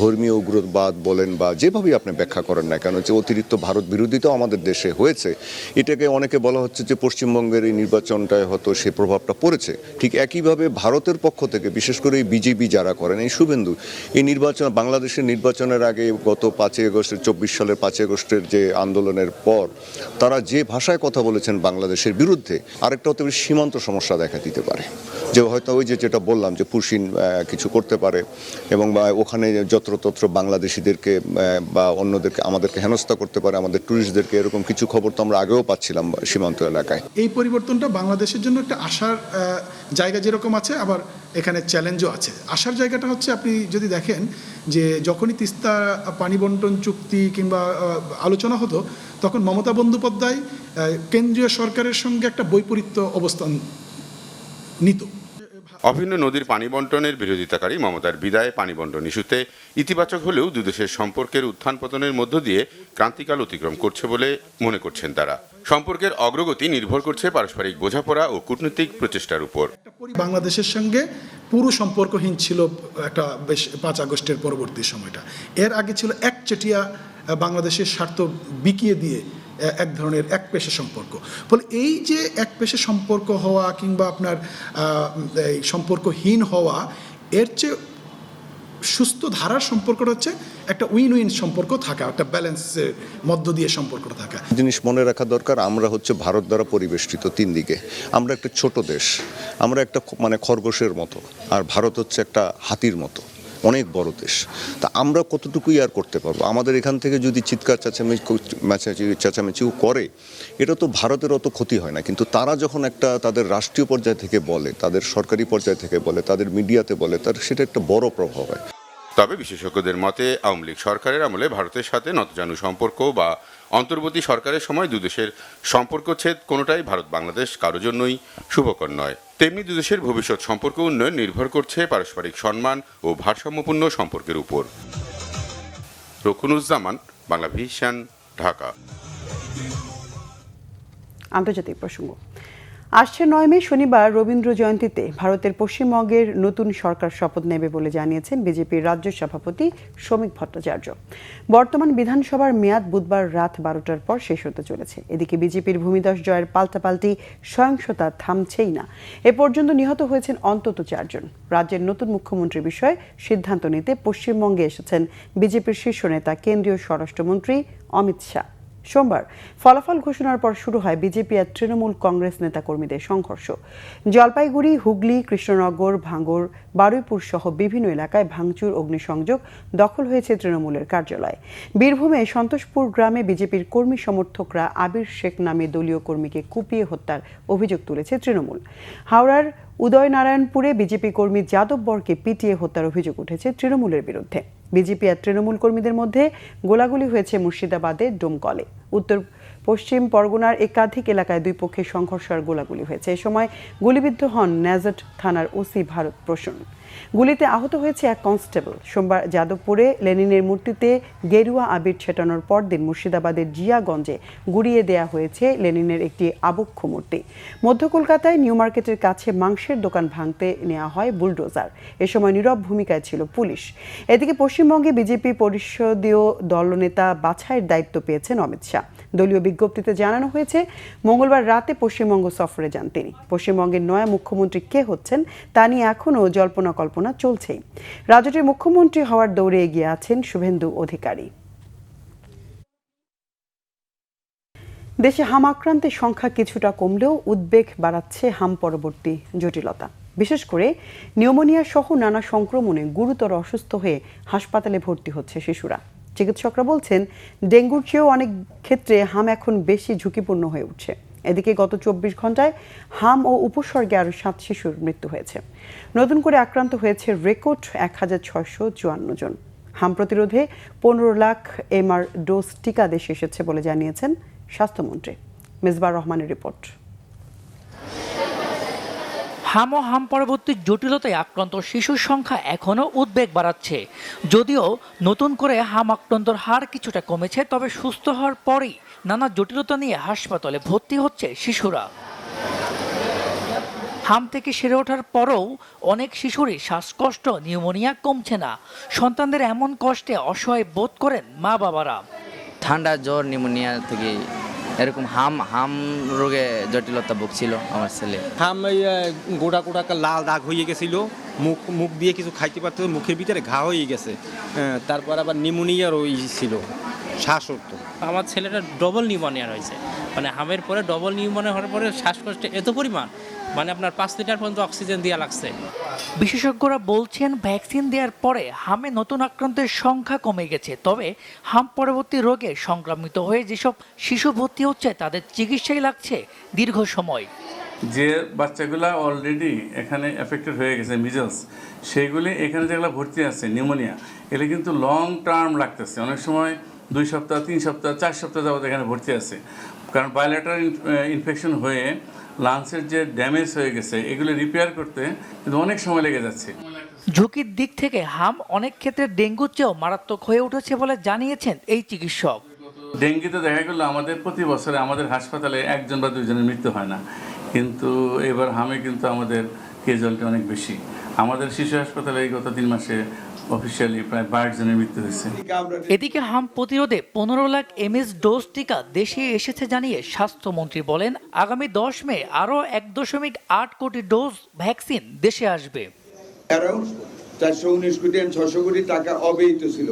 ধর্মীয় উগ্রবাদ বলেন বা যেভাবেই আপনি ব্যাখ্যা করেন না কেন, যে অতিরিক্ত ভারত বিরোধিতাও আমাদের দেশে হয়েছে। এটাকে অনেকে বলা হচ্ছে যে পশ্চিমবঙ্গের এই নির্বাচনটায় হয়তো সে প্রভাবটা পড়েছে। ঠিক একইভাবে ভারতের পক্ষ থেকে বিশেষ করে এই বিজেপি যারা করেন, এই শুভেন্দু, এই নির্বাচন বাংলাদেশের নির্বাচনের আগে গত 5ই আগস্টের 24 সালের 5ই আগস্টের যে আন্দোলনের পর তারা যে ভাষায় কথা বলেছেন বাংলাদেশের বিরুদ্ধে, আরেকটা হতে পারে সীমান্ত সমস্যা দেখা দিতে পারে, যে হয়তো ওই যেটা বললাম যে পুশিন কিছু করতে পারে এবং ওখানে যত্রতত্র বাংলাদেশিদেরকে বা অন্যদেরকে আমাদেরকে হেনস্থা করতে পারে, আমাদের ট্যুরিস্টদেরকে। এরকম কিছু খবর তো আমরা আগেও পাচ্ছিলাম সীমান্ত এলাকায়। এই পরিবর্তনটা বাংলাদেশের জন্য একটা আশার জায়গা যেরকম আছে, আবার এখানে চ্যালেঞ্জও আছে। আশার জায়গাটা হচ্ছে আপনি যদি দেখেন যে যখনই তিস্তা পানি বন্টন চুক্তি কিংবা আলোচনা হতো, তখন মমতা বন্দ্যোপাধ্যায় কেন্দ্রীয় সরকারের সঙ্গে একটা বৈপরীত্য অবস্থান নিত। অভিন্ন নদীর পানি বন্টনের বিরোধিতাকারী মমতার বিদায় পানি বন্টন ইস্যুতে ইতিবাচক হলেও দুদেশের সম্পর্কের উত্থান পতনের মধ্য দিয়ে ক্রান্তিকাল অতিক্রম করছে বলে মনে করছেন তারা। সম্পর্কের অগ্রগতি নির্ভর করছে পারস্পরিক বোঝাপড়া ও কূটনৈতিক প্রচেষ্টার উপর। বাংলাদেশের সঙ্গে পুরো সম্পর্কহীন ছিল একটা বেশ 5 আগস্টের পরবর্তী সময়টা। এর আগে ছিল একচেটিয়া বাংলাদেশের স্বার্থ বিকিয়ে দিয়ে এক ধরনের এক পেশে সম্পর্ক। ফলে এই যে এক পেশে সম্পর্ক হওয়া কিংবা আপনার এই সম্পর্কহীন হওয়া, এর চেয়ে সুস্থ ধারার সম্পর্কটা হচ্ছে একটা উইন উইন সম্পর্ক থাকা, একটা ব্যালেন্সের মধ্য দিয়ে সম্পর্কটা থাকা। জিনিস মনে রাখা দরকার, আমরা হচ্ছে ভারত দ্বারা পরিবেষ্টিত 3 দিকে। আমরা একটা ছোট দেশ, আমরা একটা মানে খরগোশের মতো, আর ভারত হচ্ছে একটা হাতির মতো, অনেক বড় দেশ। তা আমরা কতটুকুই আর করতে পারবো? আমাদের এখান থেকে যদি চিৎকার চেঁচামেচিও করে, এটা তো ভারতের অত ক্ষতি হয় না, কিন্তু তারা যখন একটা তাদের রাষ্ট্রীয় পর্যায় থেকে বলে, তাদের সরকারি পর্যায় থেকে বলে, তাদের মিডিয়াতে বলে, তার সেটা একটা বড় প্রভাব হয়। তবে বিশেষজ্ঞদের মতে আওয়ামী লীগ সরকারের আমলে ভারতের সাথে নতজানু সম্পর্ক বা অন্তর্বর্তী সরকারের সময় দুদেশের সম্পর্কচ্ছেদ কোনোটাই ভারত বাংলাদেশ কারো জন্যই শুভকর নয়। তেমনি দুদেশের ভবিষ্যৎ সম্পর্ক উন্নয়ন নির্ভর করছে পারস্পরিক সম্মান ও ভারসাম্যপূর্ণ সম্পর্কের উপর। রকুনুজ্জামান, বাংলা ভিশন, ঢাকা। আন্তর্জাতিক প্রসঙ্গ। আসছে 9 মে শনিবার রবীন্দ্র জয়ন্তীতে ভারতের পশ্চিমবঙ্গের নতুন সরকার শপথ নেবে বলে জানিয়েছেন বিজেপির রাজ্য সভাপতি শ্রমিক ভট্টাচার্য। বর্তমান বিধানসভার মেয়াদ বুধবার রাত 12টার পর শেষ হতে চলেছে। এদিকে বিজেপির ভূমিধস জয়ের পাল্টাপাল্টি সহিংসতা থামছেই না। এ পর্যন্ত নিহত হয়েছেন অন্তত 4 জন। রাজ্যের নতুন মুখ্যমন্ত্রীর বিষয়ে সিদ্ধান্ত নিতে পশ্চিমবঙ্গে এসেছেন বিজেপির শীর্ষ নেতা কেন্দ্রীয় স্বরাষ্ট্রমন্ত্রী অমিত শাহ। সোমবার ফলাফল ঘোষণার পর শুরু হয় বিজেপি আর তৃণমূল কংগ্রেস নেতাকর্মীদের সংঘর্ষ। জলপাইগুড়ি, হুগলি, কৃষ্ণনগর, ভাঙড়, বারুইপুর সহ বিভিন্ন এলাকায় ভাঙচুর, অগ্নিসংযোগ, দখল হয়েছে তৃণমূলের কার্যালয়। বীরভূমে সন্তোষপুর গ্রামে বিজেপির কর্মী সমর্থকরা আবির শেখ নামে দলীয় কর্মীকে কুপিয়ে হত্যার অভিযোগ তুলেছে তৃণমূল। হাওড়ার উদয়নারায়ণপুরে বিজেপি কর্মী যাদব বরকে পিটিয়ে হত্যার অভিযোগ উঠেছে তৃণমূলের বিরুদ্ধে। বিজেপি আর তৃণমূল কর্মীদের মধ্যে গোলাগুলি হয়েছে মুর্শিদাবাদের ডোমকলে। উত্তর পশ্চিম পরগনার একাধিক এলাকায় দুই পক্ষের সংঘর্ষ আর গোলাগুলি হয়েছে। এ সময় গুলিবিদ্ধ হন ন্যাজট থানার ওসি ভারত প্রসন্ন। গুলিতে আহত হয়েছে এক কনস্টেবল। সোমবার যাদবপুরে লেনিনের মূর্তিতে গেরুয়া আবির ছেটানোর পরদিন মুর্শিদাবাদের জিয়াগঞ্জে গুড়িয়ে দেয়া হয়েছে লেনিনের একটি আবক্ষ মূর্তি। মধ্য কলকাতায় নিউ মার্কেটের কাছে মাংসের দোকান ভাঙতে নেওয়া হয় বুলডোজার। এ সময় নীরব ভূমিকায় ছিল পুলিশ। এদিকে পশ্চিমবঙ্গে বিজেপি পরিষদীয় দলনেতা বাছাইয়ের দায়িত্ব পেয়েছেন অমিত শাহ। দলীয় বিজ্ঞপ্তিতে জানানো হয়েছে মঙ্গলবার রাতে পশ্চিমবঙ্গ সফরে যান তিনি। পশ্চিমবঙ্গের নয়া মুখ্যমন্ত্রী কে হচ্ছেন তা নিয়ে এখনও জল্পনা কল্পনা চলছেই। রাজ্যটির মুখ্যমন্ত্রী হওয়ার দৌড়ে এগিয়ে আছেন শুভেন্দু অধিকারী। দেশে হাম আক্রান্তের সংখ্যা কিছুটা কমলেও উদ্বেগ বাড়াচ্ছে হাম পরবর্তী জটিলতা। বিশেষ করে নিউমোনিয়া সহ নানা সংক্রমণে গুরুতর অসুস্থ হয়ে হাসপাতালে ভর্তি হচ্ছে শিশুরা। চিকিৎসকরা বলছেন ডেঙ্গুর চেয়েও অনেক ক্ষেত্রে হাম এখন বেশি ঝুঁকিপূর্ণ হয়ে উঠছে। এদিকে গত 24 ঘন্টায় হাম ও উপসর্গে আরও 7 শিশুর মৃত্যু হয়েছে। নতুন করে আক্রান্ত হয়েছে রেকর্ড 1654 জন। হাম প্রতিরোধে 15 লাখ এমআর ডোজ টিকা দেশে এসেছে বলে জানিয়েছেন স্বাস্থ্যমন্ত্রী। মিসবাহ রহমানের রিপোর্ট। হাম ও হাম পরবর্তী জটিলতায় আক্রান্ত শিশুর সংখ্যা এখনও উদ্বেগ বাড়াচ্ছে। যদিও নতুন করে হাম আক্রান্তর হার কিছুটা কমেছে, তবে সুস্থ হওয়ার পরেই নানা জটিলতা নিয়ে হাসপাতালে ভর্তি হচ্ছে শিশুরা। হাম থেকে সেরে ওঠার পরও অনেক শিশুরই শ্বাসকষ্ট, নিউমোনিয়া কমছে না। সন্তানদের এমন কষ্টে অসহায় বোধ করেন মা বাবারা। ঠান্ডা, জ্বর, নিউমোনিয়া থেকে এরকম হাম রোগে জটিলতা ভুগছিল আমার ছেলে। হাম গোড়া গোড়া লাল দাগ হয়ে গেছিল, মুখ দিয়ে কিছু খাইতে পারতো, মুখের ভিতরে ঘা হয়ে গেছে। তারপর আবার নিউমোনিয়া ছিল, শ্বাস উঠতো। আমার ছেলেটা ডবল নিউমোনিয়া হয়েছে, মানে হামের পরে ডবল নিউমোনিয়া হওয়ার পরে শ্বাসকষ্ট এত পরিমাণ, মানে আপনার 5 লিটার পর্যন্ত অক্সিজেন দেওয়া লাগছে। বিশেষজ্ঞরা বলছেন ভ্যাকসিন দেওয়ার পরে হামে নতুন আক্রান্তের সংখ্যা কমে গেছে। তবে হাম পরবর্তী রোগে সংক্রমিত হয়ে যেসব শিশু ভর্তি হচ্ছে তাদের চিকিৎসায় লাগছে দীর্ঘ সময়। যে বাচ্চাগুলা অলরেডি এখানে এফেক্টেড হয়ে গেছে মিজলস, সেইগুলি এখানে যেগুলো ভর্তি আছে নিউমোনিয়া, এগুলো কিন্তু লং টার্ম লাগতেছে। অনেক সময় 2 সপ্তাহ, 3 সপ্তাহ, 4 সপ্তাহ যাবত এখানে ভর্তি আছে, কারণ বায়োলেটারাল ইনফেকশন হয়ে লাংসের যে ড্যামেজ হয়ে গেছে এগুলো রিপেয়ার করতে কিন্তু অনেক সময় লেগে যাচ্ছে। ঝুঁকির দিক থেকে হাম অনেক ক্ষেত্রে ডেঙ্গুর চেয়েও মারাত্মক হয়ে উঠেছে বলে জানিয়েছেন এই চিকিৎসক। ডেঙ্গুতে দেখা গেল আমাদের প্রতি বছরে আমাদের হাসপাতালে 1 বা 2 জনের মৃত্যু হয় না, কিন্তু এবার হামে কিন্তু আমাদের ক্যাজুয়ালিটি অনেক বেশি। আমাদের শিশু হাসপাতালে গত 3 মাসে অফিসিয়ালি প্রায় 22 জনের মৃত্যু হয়েছে। এদিকে হাম প্রতিরোধে 15 লাখ এমএস ডোজ টিকা দেশে এসেছে জানিয়ে স্বাস্থ্যমন্ত্রী বলেন আগামী 10 মে আরও 1.8 কোটি ডোজ ভ্যাকসিন দেশে আসবে। 419 কোটি 600 কোটি টাকা অব্যয়িত ছিল,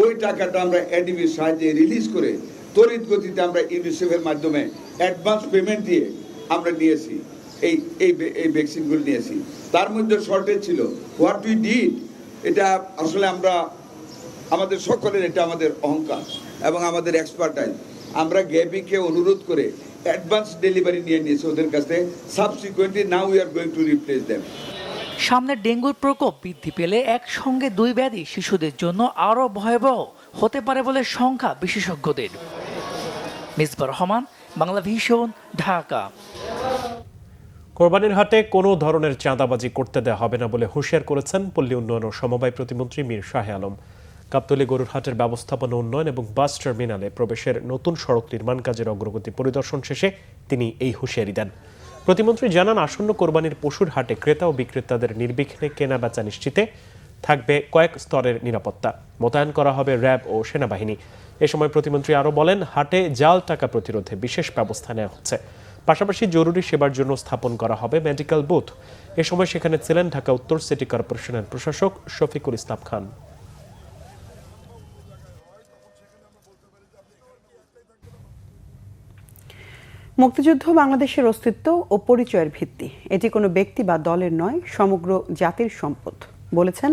ওই টাকাটা আমরা এডিবির সাহায্যে রিলিজ করে তড়িৎ গতিতে আমরা ইউনিসেফের মাধ্যমে অ্যাডভান্স পেমেন্ট দিয়ে আমরা নিয়েছি, এই ভ্যাকসিনগুলো নিয়েছি। তার মধ্যে শর্টেজ ছিল, হোয়াট উই ডিড, এটা আসলে আমাদের সকলের এটা আমাদের অহংকার এবং আমাদের এক্সপার্টাইজ। আমরা গ্যাবিকে অনুরোধ করে অ্যাডভান্স ডেলিভারি নিয়ে নিয়েছি ওদের কাছে। Subsequently now we are going to replace them. সামনে ডেঙ্গুর প্রকোপ বৃদ্ধি পেলে একসঙ্গে 2 ব্যাধি শিশুদের জন্য আরও ভয়াবহ হতে পারে বলে সংখ্যা বিশেষজ্ঞদের। মিসবাহ রহমান, বাংলা ভিশন, ঢাকা। কোরবানির হাটে কোনো ধরনের চাঁদাবাজি করতে দেওয়া হবে না বলে হুঁশিয়ার করেছেন পল্লী উন্নয়ন ও সমবায় প্রতিমন্ত্রী মীর শাহে আলম। গাবতলী গরুর হাটের ব্যবস্থাপনা উন্নয়ন এবং বাস টার্মিনালে প্রবেশের নতুন সড়ক নির্মাণ কাজের অগ্রগতি পরিদর্শন শেষে তিনি এই হুঁশিয়ারি দেন। প্রতিমন্ত্রী জানান আসন্ন কোরবানির পশুর হাটে ক্রেতা ও বিক্রেতাদের নির্বিঘ্নে কেনাবেচা নিশ্চিতে থাকবে কয়েক স্তরের নিরাপত্তা, মোতায়েন করা হবে র্যাব ও সেনাবাহিনী। এ সময় প্রতিমন্ত্রী আরও বলেন হাটে জাল টাকা প্রতিরোধে বিশেষ ব্যবস্থা নেওয়া হচ্ছে, পাশাপাশি জরুরি সেবার জন্য স্থাপন করা হবে মেডিকেল বুথ। এ সময় সেখানে ছিলেন ঢাকা উত্তর সিটি কর্পোরেশনের প্রশাসক শফিকুল ইসলাম খান। মুক্তিযুদ্ধ বাংলাদেশের অস্তিত্ব ও পরিচয়ের ভিত্তি, এটি কোনো ব্যক্তি বা দলের নয়, সমগ্র জাতির সম্পদ বলেছেন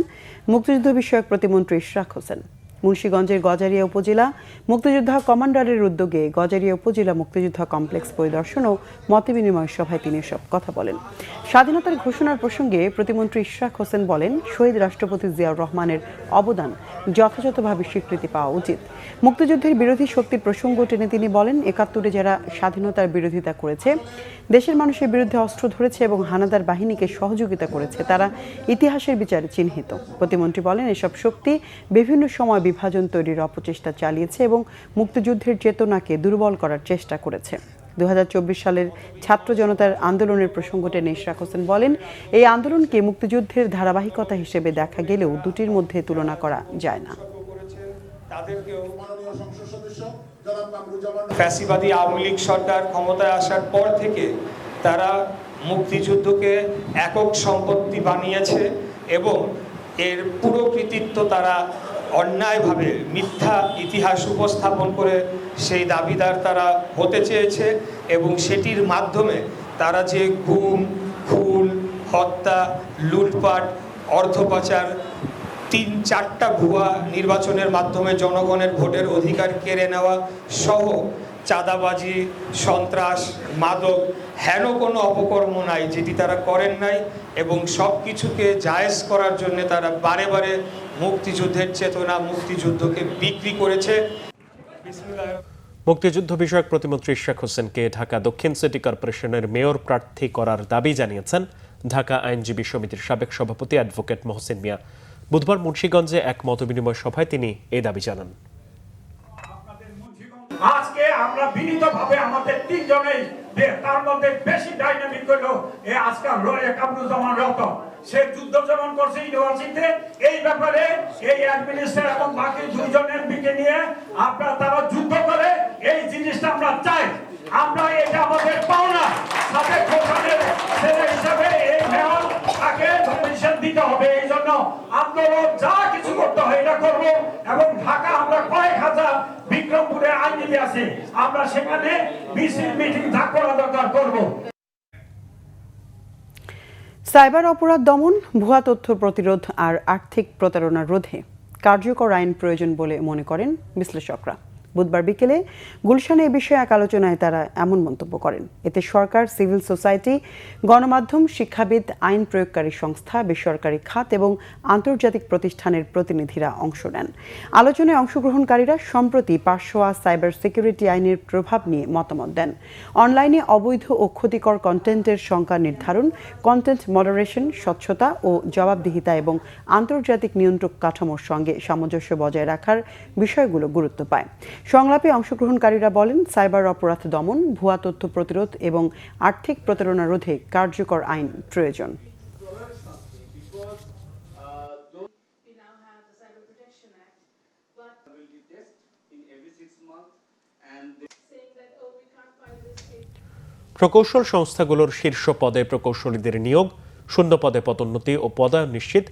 মুক্তিযুদ্ধ বিষয়ক প্রতিমন্ত্রী ইশরাক হোসেন। মুন্সিগঞ্জের গজারিয়া উপজেলা মুক্তিযোদ্ধা কমান্ডারের উদ্যোগে গজারিয়া উপজেলা মুক্তিযোদ্ধা কমপ্লেক্স পরিদর্শন ও মতবিনিময় সভায় তিনি এসব কথা বলেন। স্বাধীনতার ঘোষণার প্রসঙ্গে প্রতিমন্ত্রী ইশরাক হোসেন বলেন, শহীদ রাষ্ট্রপতি জিয়াউর রহমানের অবদান যথাযথভাবে স্বীকৃতি পাওয়া উচিত। মুক্তিযুদ্ধের বিরোধী শক্তির প্রসঙ্গ টেনে তিনি বলেন, ৭১-এ যারা স্বাধীনতার বিরোধিতা করেছে, দেশের মানুষের বিরুদ্ধে অস্ত্র ধরেছে এবং হানাদার বাহিনীকে সহযোগিতা করেছে, তারা ইতিহাসের বিচারে চিহ্নিত। প্রতিমন্ত্রী বলেন, এসব শক্তি বিভিন্ন সময় বিভাজন তৈরির অপচেষ্টা চালিয়েছে এবং মুক্তিযুদ্ধের চেতনাকে দুর্বল করার চেষ্টা করেছে। ২০২৪ সালের ছাত্র জনতার আন্দোলনের প্রসঙ্গ টেনে ইশরাক হোসেন বলেন, এই আন্দোলনকে মুক্তিযুদ্ধের ধারাবাহিকতা হিসেবে দেখা গেলেও দুটির মধ্যে তুলনা করা যায় না। ফ্যাসিবাদী আওয়ামী লীগ সরকার ক্ষমতায় আসার পর থেকে তারা মুক্তিযুদ্ধকে একক সম্পত্তি বানিয়েছে এবং এর পুরো কৃতিত্ব তারা অন্যায়ভাবে মিথ্যা ইতিহাস উপস্থাপন করে সেই দাবিদার তারা হতে চেয়েছে এবং সেটির মাধ্যমে তারা যে গুম, খুন, হত্যা, লুটপাট, অর্থ পাচার, ৩-৪টা ভুয়া নির্বাচনের মাধ্যমে জনগণের ভোটের অধিকার কেড়ে নেওয়া সহ চাঁদাবাজি, সন্ত্রাস, মাদক, হেন কোনো অপকর্ম নাই যেটি তারা করেন নাই এবং সব কিছুকে জায়েজ করার জন্য তারা বারে বারে মুক্তিযুদ্ধের চেতনা, মুক্তিযুদ্ধকে বিক্রি করেছে। মুক্তিযুদ্ধ বিষয়ক প্রতিমন্ত্রী ইশরাক হোসেনকে ঢাকা দক্ষিণ সিটি কর্পোরেশনের মেয়র প্রার্থী করার দাবি জানিয়েছেন ঢাকা আইনজীবী সমিতির সাবেক সভাপতি অ্যাডভোকেট মহসিন মিয়া। বুধবার মুন্সিগঞ্জে এক মতবিনিময় সভায় তিনি এই দাবি জানান। আজকে আমরা বিনীতভাবে আমাদের তিনজনেই, তার মধ্যে বেশি ডাইনামিক হলো আজকাল কামরুজ্জামান রতন, সে যুদ্ধ যেমন করছে ইউনিভার্সিটিতে, এই ব্যাপারে এই অ্যাডমিনিস্ট্রেটর এবং বাকি দুইজন এমপিকে নিয়ে আপনারা তারা যুদ্ধ করে, এই জিনিসটা আমরা চাই। আমরা এটা আমাদের পাওনা, সাথে প্রধানের ছেলে হিসাবে এই মেয়র তাকে নমিনেশন দিতে হবে। এই জন্য আন্দোলন যা কিছু করতে হয় এটা করব এবং ঢাকা আমরা কয়েক হাজার বিক্রমপুরে আইনজীবী আছে, আমরা সেখানে মিটিং করা দরকার করব। সাইবার অপরাধ দমন, ভুয়া তথ্য প্রতিরোধ আর আর্থিক প্রতারণা রোধে কার্যকর আইন প্রয়োজন বলে মনে করেন বিশ্লেষকরা। বুধবার বিকেলে গুলশানে এ বিষয়ে এক আলোচনায় তারা এমন মন্তব্য করেন। এতে সরকার, সিভিল সোসাইটি, গণমাধ্যম, শিক্ষাবিদ, আইন প্রয়োগকারী সংস্থা, বেসরকারি খাত এবং আন্তর্জাতিক প্রতিষ্ঠানের প্রতিনিধিরা অংশ নেন। আলোচনায় অংশগ্রহণকারীরা সম্প্রতি পাস হওয়া সাইবার সিকিউরিটি আইনের প্রভাব নিয়ে মতামত দেন। অনলাইনে অবৈধ ও ক্ষতিকর কন্টেন্টের সংখ্যা নির্ধারণ, কন্টেন্ট মডারেশন, স্বচ্ছতা ও জবাবদিহিতা এবং আন্তর্জাতিক নিয়ন্ত্রক কাঠামোর সঙ্গে সামঞ্জস্য বজায় রাখার বিষয়গুলো গুরুত্ব পায়। সংলাপে অংশগ্রহণকারীরা বলেন, সাইবার অপরাধ দমন, ভুয়া তথ্য প্রতিরোধ এবং আর্থিক প্রতারণা রোধে কার্যকর আইন প্রয়োজন। প্রকৌশল সংস্থাগুলোর শীর্ষ পদে প্রকৌশলীদের নিয়োগ, শূন্য পদে পদোন্নতি ও পদায়ন নিশ্চিত,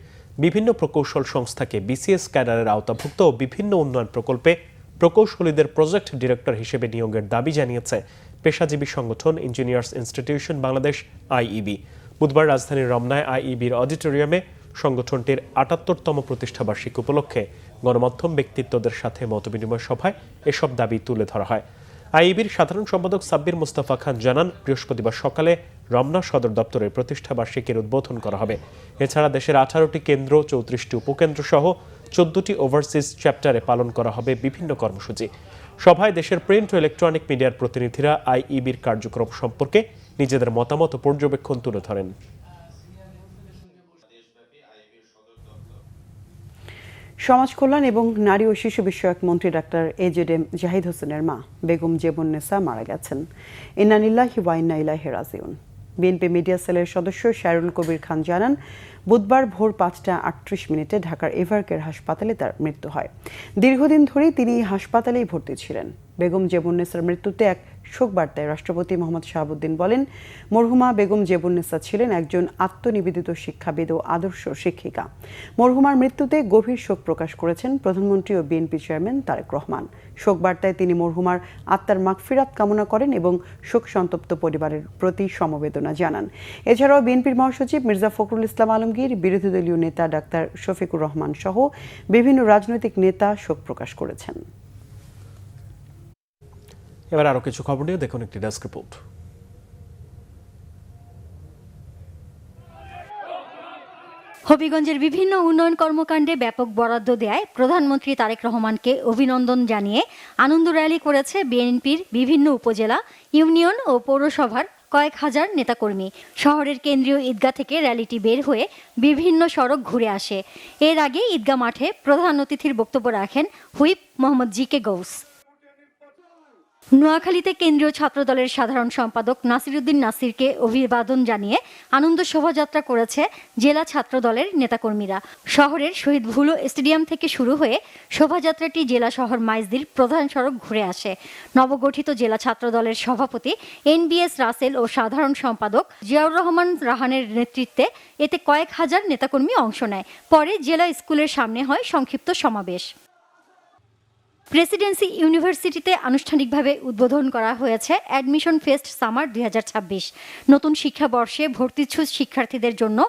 বিভিন্ন প্রকৌশল সংস্থাকে বিসিএস ক্যাডারের আওতাভুক্ত ও বিভিন্ন উন্নয়ন প্রকল্পে প্রকৌশলীদের প্রজেক্ট ডিরেক্টর হিসেবে নিয়োগের দাবি জানিয়েছে পেশাজীবী সংগঠন ইঞ্জিনিয়ার্স ইনস্টিটিউশন বাংলাদেশ আইইবি। বুধবার রাজধানীর রমনায় আইইবির অডিটোরিয়ামে সংগঠনটির ৭৮তম প্রতিষ্ঠাবার্ষিকী উপলক্ষে গণমাধ্যম ব্যক্তিত্বদের সাথে মতবিনিময় সভায় এসব দাবি তুলে ধরা হয়। আইইবির সাধারণ সম্পাদক সাব্বির মোস্তফা খান জানান, বৃহস্পতিবার সকালে রমনা সদর দপ্তরের প্রতিষ্ঠাবার্ষিকীর উদ্বোধন করা হবে। এছাড়া দেশের 18টি কেন্দ্র, 34টি উপকেন্দ্র সহ 14টি ওভারসিজ চ্যাপ্টারে পালন করা হবে বিভিন্ন কর্মসূচি। সভায় দেশের প্রিন্ট ও ইলেকট্রনিক মিডিয়ার প্রতিনিধিরা আইইবির কার্যক্রম সম্পর্কে নিজেদের মতামত ও পর্যবেক্ষণ তুলে ধরেন। সমাজ কল্যাণ এবং নারী ও শিশু বিষয়ক মন্ত্রী ডাক্তার এজেডএম জাহিদ হোসেনের মা বেগম জেবুন্নেসা মারা গেছেন। ইন্না লিল্লাহি ওয়া ইন্না ইলাইহি রাজিউন। বিএনপি মিডিয়া সেলের সদস্য শায়রুল কবির খান জানান, বুধবার ভোর 5টা 38 ঢাকার এভারকেয়ার হাসপাতালে তার মৃত্যু হয়। দীর্ঘদিন ধরেই তিনি হাসপাতালেই ভর্তি ছিলেন। বেগম জেবুন্নেসার মৃত্যুতে এক শোক বার্তায় রাষ্ট্রপতি মোহাম্মদ শাহাবুদ্দিন বলেন, মরহুমা বেগম জেবুন্নেসা ছিলেন একজন আত্মনিবেদিত শিক্ষাবিদ ও আদর্শ শিক্ষিকা। মরহুমার মৃত্যুতে গভীর শোক প্রকাশ করেছেন প্রধানমন্ত্রী ও বিএনপি চেয়ারম্যান তারেক রহমান। শোক বার্তায় তিনি মরহুমার আত্মার মাগফিরাত কামনা করেন এবং শোক সন্তপ্ত পরিবারের প্রতি সমবেদনা জানান। এছাড়াও বিএনপির মহাসচিব মির্জা ফখরুল ইসলাম আলমগীর, বিরোধী দলীয় নেতা ডাক্তার শফিকুর রহমান সহ বিভিন্ন রাজনৈতিক নেতা শোক প্রকাশ করেছেন। এবার আরো কিছু খবর নিয়ে দেখুন একটি ডেস্ক রিপোর্ট। হবিগঞ্জের বিভিন্ন উন্নয়ন কর্মকাণ্ডে ব্যাপক বরাদ্দ দেয় প্রধানমন্ত্রী তারেক রহমানকে অভিনন্দন জানিয়ে আনন্দ র্যালি করেছে বিএনপির বিভিন্ন উপজেলা, ইউনিয়ন ও পৌরসভার কয়েক হাজার নেতাকর্মী। শহরের কেন্দ্রীয় ঈদগাহ থেকে র্যালিটি বের হয়ে বিভিন্ন সড়ক ঘুরে আসে। এর আগে ঈদগাহ মাঠে প্রধান অতিথির বক্তব্য রাখেন হুইপ মোহাম্মদ জি.কে. গৌস। নোয়াখালীতে কেন্দ্রীয় ছাত্রদলের সাধারণ সম্পাদক নাসিরউদ্দিন নাসিরকে অভিবাদন জানিয়ে আনন্দ শোভাযাত্রা করেছে জেলা ছাত্রদলের নেতাকর্মীরা। শহরের শহীদ ভুলো স্টেডিয়াম থেকে শুরু হয়ে শোভাযাত্রাটি জেলা শহর মাইজদির প্রধান সড়ক ঘুরে আসে। নবগঠিত জেলা ছাত্রদলের সভাপতি NBS রাসেল ও সাধারণ সম্পাদক জিয়াউর রহমান রাহানের নেতৃত্বে এতে কয়েক হাজার নেতাকর্মী অংশ নেয়। পরে জেলা স্কুলের সামনে হয় সংক্ষিপ্ত সমাবেশ। প্রেসিডেন্সি ইউনিভার্সিটিতে আনুষ্ঠানিকভাবে উদ্বোধন করা হয়েছে অ্যাডমিশন ফেস্ট সামার 2026। নতুন শিক্ষাবর্ষে ভর্তিচ্ছুত শিক্ষার্থীদের জন্য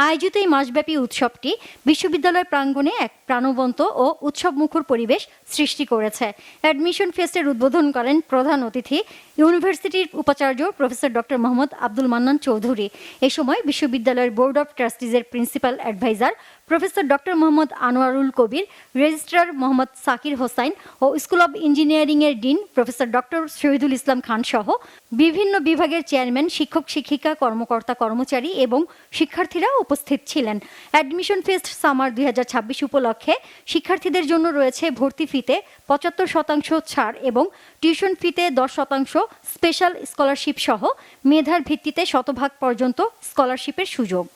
আয়োজিত এই মাসব্যাপী উৎসবটি বিশ্ববিদ্যালয় প্রাঙ্গণে এক প্রাণবন্ত ও উৎসবমুখর পরিবেশ সৃষ্টি করেছে। অ্যাডমিশন ফেস্টের উদ্বোধন করেন প্রধান অতিথি ইউনিভার্সিটির উপাচার্য প্রফেসর ডক্টর মোহাম্মদ আব্দুল মান্নান চৌধুরী। এ সময় বিশ্ববিদ্যালয়ের বোর্ড অব ট্রাস্টিজের principal adviser professor doctor Mohammad Anwarul Kabir, registrar Mohammad Sakir Hossain ও স্কুল অব ইঞ্জিনিয়ারিং-এর dean professor doctor Shahidul Islam Khan সহ বিভিন্ন বিভাগের চেয়ারম্যান, শিক্ষক শিক্ষিকা, কর্মকর্তা কর্মচারী এবং শিক্ষার্থীরা উপস্থিত ছিলেন। অ্যাডমিশন ফেস্ট সামার 2026 উপলক্ষে শিক্ষার্থীদের জন্য রয়েছে ভর্তি ফিতে 75% ছাড় এবং টিউশন ফিতে 10% স্পেশাল স্কলারশিপ সহ মেধার ভিত্তিতে শতভাগ পর্যন্ত স্কলারশিপের সুযোগ।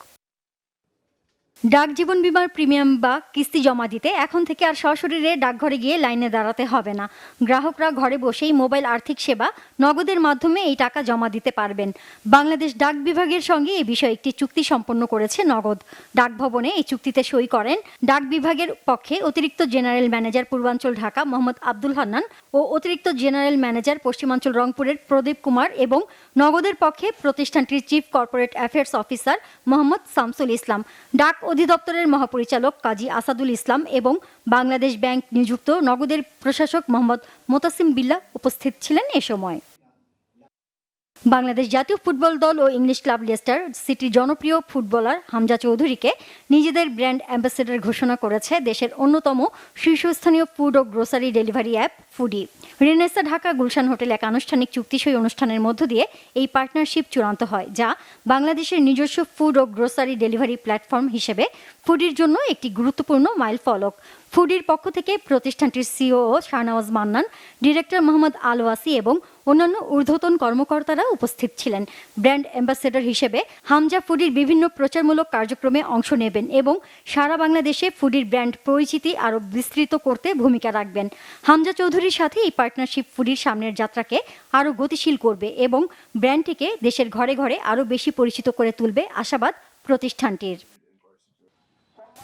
ডাক জীবন বীমার প্রিমিয়াম বা কিস্তি জমা দিতে এখন থেকে আর সশরীরে ডাকঘরে গিয়ে লাইনে দাঁড়াতে হবে না। গ্রাহকরা ঘরে বসেই মোবাইল আর্থিক সেবা নগদের মাধ্যমে এই টাকা জমা দিতে পারবেন। বাংলাদেশ ডাক বিভাগের সঙ্গে এ বিষয়ে একটি চুক্তি সম্পন্ন করেছে নগদ। ডাক ভবনে এই চুক্তিতে সই করেন ডাক বিভাগের পক্ষে অতিরিক্ত জেনারেল ম্যানেজার পূর্বাঞ্চল ঢাকা মোহাম্মদ আব্দুল হান্নান ও অতিরিক্ত জেনারেল ম্যানেজার পশ্চিমাঞ্চল রংপুরের প্রদীপ কুমার এবং নগদের পক্ষে প্রতিষ্ঠানটির chief corporate affairs officer Mohammad Shamsul Islam, ডাক অধিদপ্তরের মহাপরিচালক কাজী আসাদুল ইসলাম এবং বাংলাদেশ ব্যাংক নিযুক্ত নগদের প্রশাসক মোহাম্মদ মোতাসিম বিল্লাহ উপস্থিত ছিলেন এ সময়। বাংলাদেশ জাতীয় ফুটবল দল ও ইংলিশ ক্লাব লেস্টার সিটির জনপ্রিয় ফুটবলার হামজা চৌধুরীকে নিজেদের ব্র্যান্ড অ্যাম্বাসেডর ঘোষণা করেছে দেশের অন্যতম শীর্ষস্থানীয় ফুড ও grocery delivery app Foodi. Renaissance Dhaka Gulshan হোটেলে এক আনুষ্ঠানিক চুক্তিসই অনুষ্ঠানের মধ্য দিয়ে এই পার্টনারশিপ চূড়ান্ত হয়, যা বাংলাদেশের নিজস্ব ফুড ও গ্রোসারি ডেলিভারি প্ল্যাটফর্ম হিসেবে ফুডির জন্য একটি গুরুত্বপূর্ণ মাইলফলক। ফুডির পক্ষ থেকে প্রতিষ্ঠানটির CEO Shahnawaz Mannan, director Mohammad আলওয়াসি এবং অন্যান্য ঊর্ধ্বতন কর্মকর্তারা উপস্থিত ছিলেন। ব্র্যান্ড অ্যাম্বাসেডর হিসেবে হামজা ফুডির বিভিন্ন প্রচারমূলক কার্যক্রমে অংশ নেবেন এবং সারা বাংলাদেশে ফুডির ব্র্যান্ড পরিচিতি আরও বিস্তৃত করতে ভূমিকা রাখবেন। হামজা চৌধুরীর সাথে এই পার্টনারশিপ ফুডির সামনের যাত্রাকে আরও গতিশীল করবে এবং ব্র্যান্ডটিকে দেশের ঘরে ঘরে আরও বেশি পরিচিত করে তুলবে আশাবাদ প্রতিষ্ঠানটির।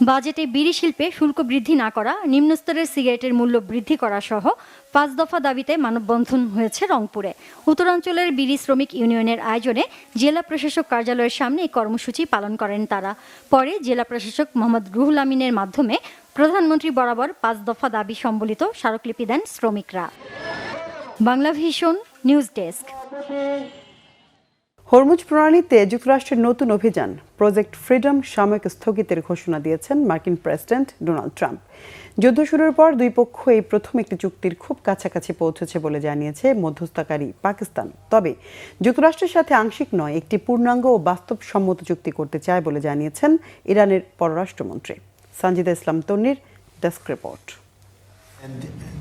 বাজেটে বিড়ি শিল্পে শুল্ক বৃদ্ধি না করা, নিম্নস্তরের সিগারেটের মূল্য বৃদ্ধি করা সহ 5 দফা দাবিতে মানববন্ধন হয়েছে রংপুরে। উত্তরাঞ্চলের বিড়ি শ্রমিক ইউনিয়নের আয়োজনে জেলা প্রশাসক কার্যালয়ের সামনে এই কর্মসূচি পালন করেন তারা। পরে জেলা প্রশাসক মোহাম্মদ রুহুল আমিনের মাধ্যমে প্রধানমন্ত্রী বরাবর 5 দফা দাবি সম্বলিত স্মারকলিপি দেন শ্রমিকরা। Bangla Vision news desk. Hormuz প্রণালীতে যুক্তরাষ্ট্রের নতুন অভিযান প্রজেক্ট ফ্রিডম সাময়িক স্থগিতের ঘোষণা দিয়েছেন মার্কিন প্রেসিডেন্ট ডোনাল্ড ট্রাম্প। যুদ্ধ শুরুর পর দুই পক্ষ এই প্রথম একটি চুক্তির খুব কাছাকাছি পৌঁছেছে বলে জানিয়েছে মধ্যস্থতাকারী পাকিস্তান। তবে যুক্তরাষ্ট্রের সাথে আংশিক নয়, একটি পূর্ণাঙ্গ ও বাস্তবসম্মত চুক্তি করতে চায় বলে জানিয়েছেন ইরানের পররাষ্ট্রমন্ত্রী। সঞ্জিদা ইসলাম তন্নির ডেস্ক রিপোর্ট।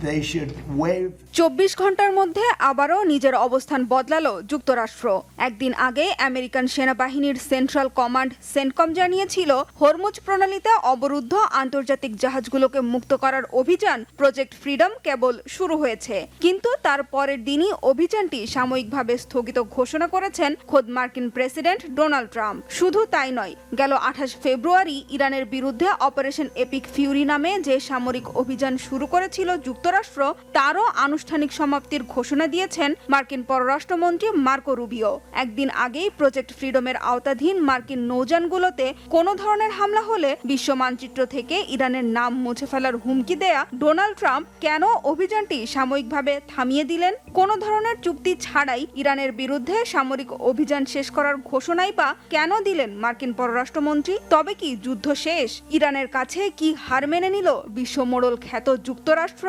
24 ঘন্টার মধ্যে আবারও নিজের অবস্থান বদলালো যুক্তরাষ্ট্র। একদিন আগে আমেরিকান সেনাবাহিনীর সেন্ট্রাল কমান্ড সেন্টকম জানিয়েছিল হরমুজ প্রণালীতে অবরুদ্ধ আন্তর্জাতিক জাহাজগুলোকে মুক্ত করার অভিযান প্রজেক্ট ফ্রিডম কেবল শুরু হয়েছে। কিন্তু তার পরের দিনই অভিযানটি সাময়িকভাবে স্থগিত ঘোষণা করেছেন খোদ মার্কিন প্রেসিডেন্ট ডোনাল্ড ট্রাম্প। শুধু তাই নয়, গেল 28 ফেব্রুয়ারি ইরানের বিরুদ্ধে অপারেশন এপিক ফিউরি নামে যে সামরিক অভিযান শুরু করেছিল যুক্তরাষ্ট্র, তারও আনুষ্ঠানিক সমাপ্তির ঘোষণা দিয়েছেন মার্কিন পররাষ্ট্রমন্ত্রী মার্কো রুবিও। একদিন আগেই প্রজেক্ট ফ্রিডমের আওতাধীন মার্কিন নৌযানগুলোতে কোনো ধরনের হামলা হলে বিশ্ব মানচিত্র থেকে ইরানের নাম মুছে ফেলার হুমকি দেয়া ডোনাল্ড ট্রাম্প কেন অভিযানটি সাময়িকভাবে থামিয়ে দিলেন? কোনো ধরনের চুক্তি ছাড়াই ইরানের বিরুদ্ধে সামরিক অভিযান শেষ করার ঘোষণাই বা কেন দিলেন মার্কিন পররাষ্ট্রমন্ত্রী? তবে কি যুদ্ধ শেষ? ইরানের কাছে কি হার মেনে নিল বিশ্ব মোড়ল খ্যাত যুক্তরাষ্ট্র?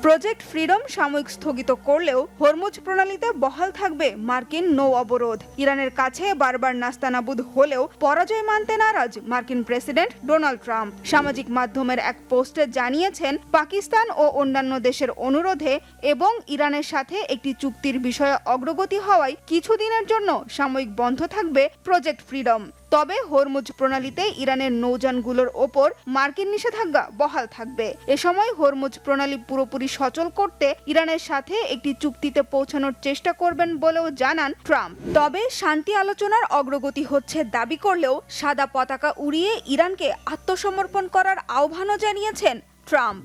প্রজেক্ট ফ্রিডম সাময়িক স্থগিত করলেও হরমুজ প্রণালীতে বহাল থাকবে মার্কিন নৌ অবরোধ। ইরানের কাছে বারবার নাস্তানাবুদ হলেও পরাজয় মানতে নারাজ মার্কিন প্রেসিডেন্ট ডোনাল্ড ট্রাম্প। সামাজিক মাধ্যমের এক পোস্টে জানিয়েছেন, পাকিস্তান ও অন্যান্য দেশের অনুরোধে এবং ইরানের সাথে একটি চুক্তির বিষয়ে অগ্রগতি হওয়ায় কিছুদিনের জন্য সাময়িক বন্ধ থাকবে প্রজেক্ট ফ্রিডম। তবে হরমুজ প্রণালীতে ইরানের নৌযানগুলোর ওপর মার্কিন নিষেধাজ্ঞা বহাল থাকবে। এ সময় হরমুজ প্রণালী পুরোপুরি সচল করতে ইরানের সাথে একটি চুক্তিতে পৌঁছানোর চেষ্টা করবেন বলেও জানান ট্রাম্প। তবে শান্তি আলোচনার অগ্রগতি হচ্ছে দাবি করলেও সাদা পতাকা উড়িয়ে ইরানকে আত্মসমর্পণ করার আহ্বানও জানিয়েছেন ট্রাম্প।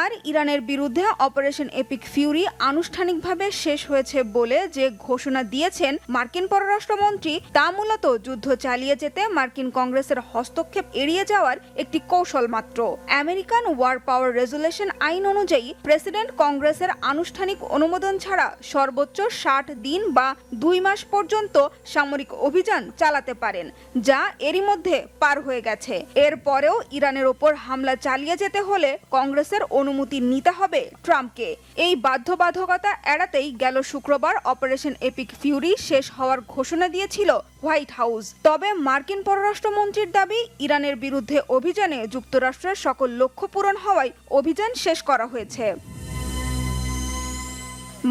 আর ইরানের বিরুদ্ধে অপারেশন এপিক ফিউরি আনুষ্ঠানিকভাবে শেষ হয়েছে বলে যে ঘোষণা দিয়েছেন মার্কিন পররাষ্ট্রমন্ত্রী, তা মূলত যুদ্ধ চালিয়ে যেতে মার্কিন কংগ্রেসের হস্তক্ষেপ এড়িয়ে যাওয়ার একটি কৌশল মাত্র। আমেরিকান ওয়ার পাওয়ার রেজুলেশন আইন অনুযায়ী প্রেসিডেন্ট কংগ্রেসের আনুষ্ঠানিক অনুমোদন ছাড়া সর্বোচ্চ 60 দিন বা 2 মাস পর্যন্ত সামরিক অভিযান চালাতে পারেন, যা এরই মধ্যে পার হয়ে গেছে। এরপরেও ইরানের ওপর হামলা চালিয়ে যেতে হলে কংগ্রেসের অনুমতি নিতে হবে ট্রাম্পকে। এই বাধ্যবাধকতা এড়াতেই গেল শুক্রবার অপারেশন এপিক ফিউরি শেষ হওয়ার ঘোষণা দিয়েছিল হোয়াইট হাউস। তবে মার্কিন পররাষ্ট্রমন্ত্রীর দাবি, ইরানের বিরুদ্ধে অভিযানে যুক্তরাষ্ট্রের সকল লক্ষ্য পূরণ হওয়ায় অভিযান শেষ করা হয়েছে।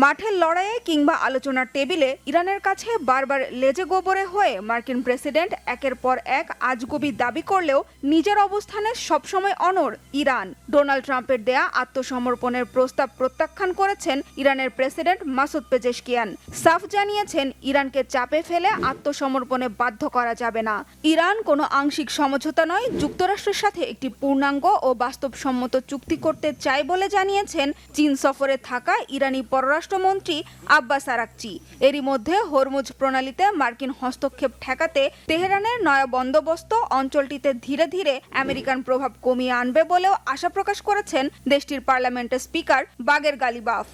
মাঠের লড়াইয়ে কিংবা আলোচনার টেবিলে ইরানের কাছে বারবার লেজে গোবরে হয়ে মার্কিন প্রেসিডেন্ট একের পর এক আজগুবি দাবি করলেও নিজের অবস্থানে সবসময় অনড় ইরান। ডোনাল্ড ট্রাম্পের দেয়া আত্মসমর্পণের প্রস্তাব প্রত্যাখ্যান করেছেন ইরানের প্রেসিডেন্ট মাসুদ পেজেশকিয়ান। সাফ জানিয়েছেন, ইরানকে চাপে ফেলে আত্মসমর্পণে বাধ্য করা যাবে না। ইরান কোনো আংশিক সমঝোতা নয়, যুক্তরাষ্ট্রের সাথে একটি পূর্ণাঙ্গ ও বাস্তবসম্মত চুক্তি করতে চায় বলে জানিয়েছেন চীন সফরে থাকা ইরানি পররাষ্ট্রমন্ত্রী আব্বাস আরাকচি। এরই মধ্যে হরমুজ প্রণালীতে মার্কিন হস্তক্ষেপ ঠেকাতে তেহরানের নয়া বন্দোবস্ত অঞ্চলটিতে ধীরে ধীরে আমেরিকান প্রভাব কমিয়ে আনবে বলেও আশা প্রকাশ করেছেন দেশটির পার্লামেন্টের স্পিকার বাগের গালিবাফ।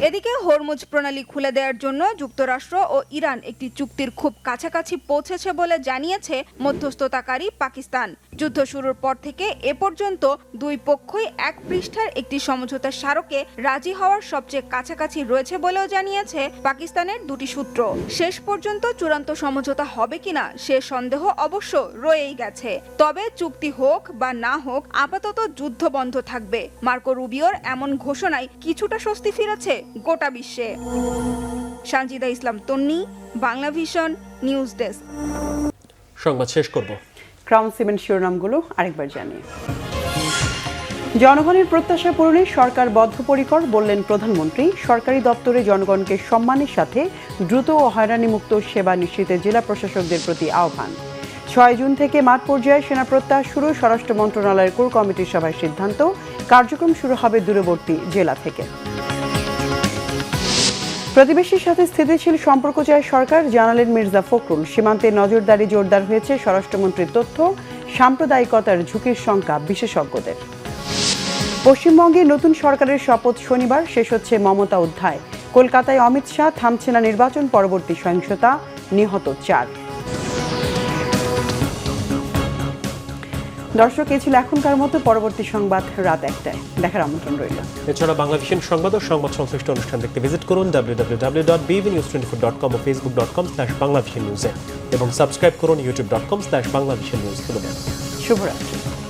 এদিকে হরমুজ প্রণালী খুলে দেওয়ার জন্য যুক্তরাষ্ট্র ও ইরান একটি চুক্তির খুব কাছাকাছি পৌঁছেছে বলে জানিয়েছে মধ্যস্থতাকারী পাকিস্তান। যুদ্ধ শুরুর পর থেকে এ পর্যন্ত দুই পক্ষই এক পৃষ্ঠার একটি সমঝোতা স্মারকে রাজি হওয়ার সবচেয়ে কাছাকাছি রয়েছে বলেও জানিয়েছে পাকিস্তানের দুটি সূত্র। শেষ পর্যন্ত চূড়ান্ত সমঝোতা হবে কিনা সে সন্দেহ অবশ্য রয়েই গেছে। তবে চুক্তি হোক বা না হোক, আপাতত যুদ্ধ বন্ধ থাকবে। মার্কো রুবিওর এমন ঘোষণায় কিছুটা স্বস্তি ফিরেছে গোটা বিশ্বে। সানজিদা ইসলাম তন্নি, বাংলা ভিশন নিউজ ডেস্ক। সংবাদ শেষ করব। ক্রাউন সিমেন্ট শিরোনামগুলো আরেকবার জানিয়ে, জনগণের প্রত্যাশা পূরণে সরকার বদ্ধপরিকর বললেন প্রধানমন্ত্রী। সরকারি দপ্তরে জনগণকে সম্মানের সাথে দ্রুত ও হয়রানিমুক্ত সেবা নিশ্চিতে জেলা প্রশাসকদের প্রতি আহ্বান। 6 জুন থেকে মাঠ পর্যায়ে সেনা প্রত্যাহার শুরু, স্বরাষ্ট্র মন্ত্রণালয়ের কোর কমিটির সভায় সিদ্ধান্ত। কার্যক্রম শুরু হবে দূরবর্তী জেলা থেকে। প্রতিবেশীর সাথে স্থিতিশীল সম্পর্ক চায় সরকার, জানালেন মির্জা ফখরুল। সীমান্তে নজরদারি জোরদার হয়েছে, স্বরাষ্ট্রমন্ত্রীর তথ্য। সাম্প্রদায়িকতার ঝুঁকির শঙ্কা বিশেষজ্ঞদের। পশ্চিমবঙ্গে নতুন সরকারের শপথ শনিবার, শেষ হচ্ছে মমতা অধ্যায়। কলকাতায় অমিত শাহ, থামছে না নির্বাচন পরবর্তী সহিংসতা, নিহত 4। দর্শক, এই ছিল এখনকার মতো। পরবর্তী সংবাদ রাত 1টায় দেখার আমন্ত্রণ রইল। এছাড়া বাংলা ভিশন সংবাদ ও সংবাদ সংশ্লিষ্ট অনুষ্ঠান দেখতে ভিজিট করুন www.bvnews24.com ও facebook.com/banglavisionnews এবং সাবস্ক্রাইব করুন youtube.com/banglavisionnews। শুভরাত্রি।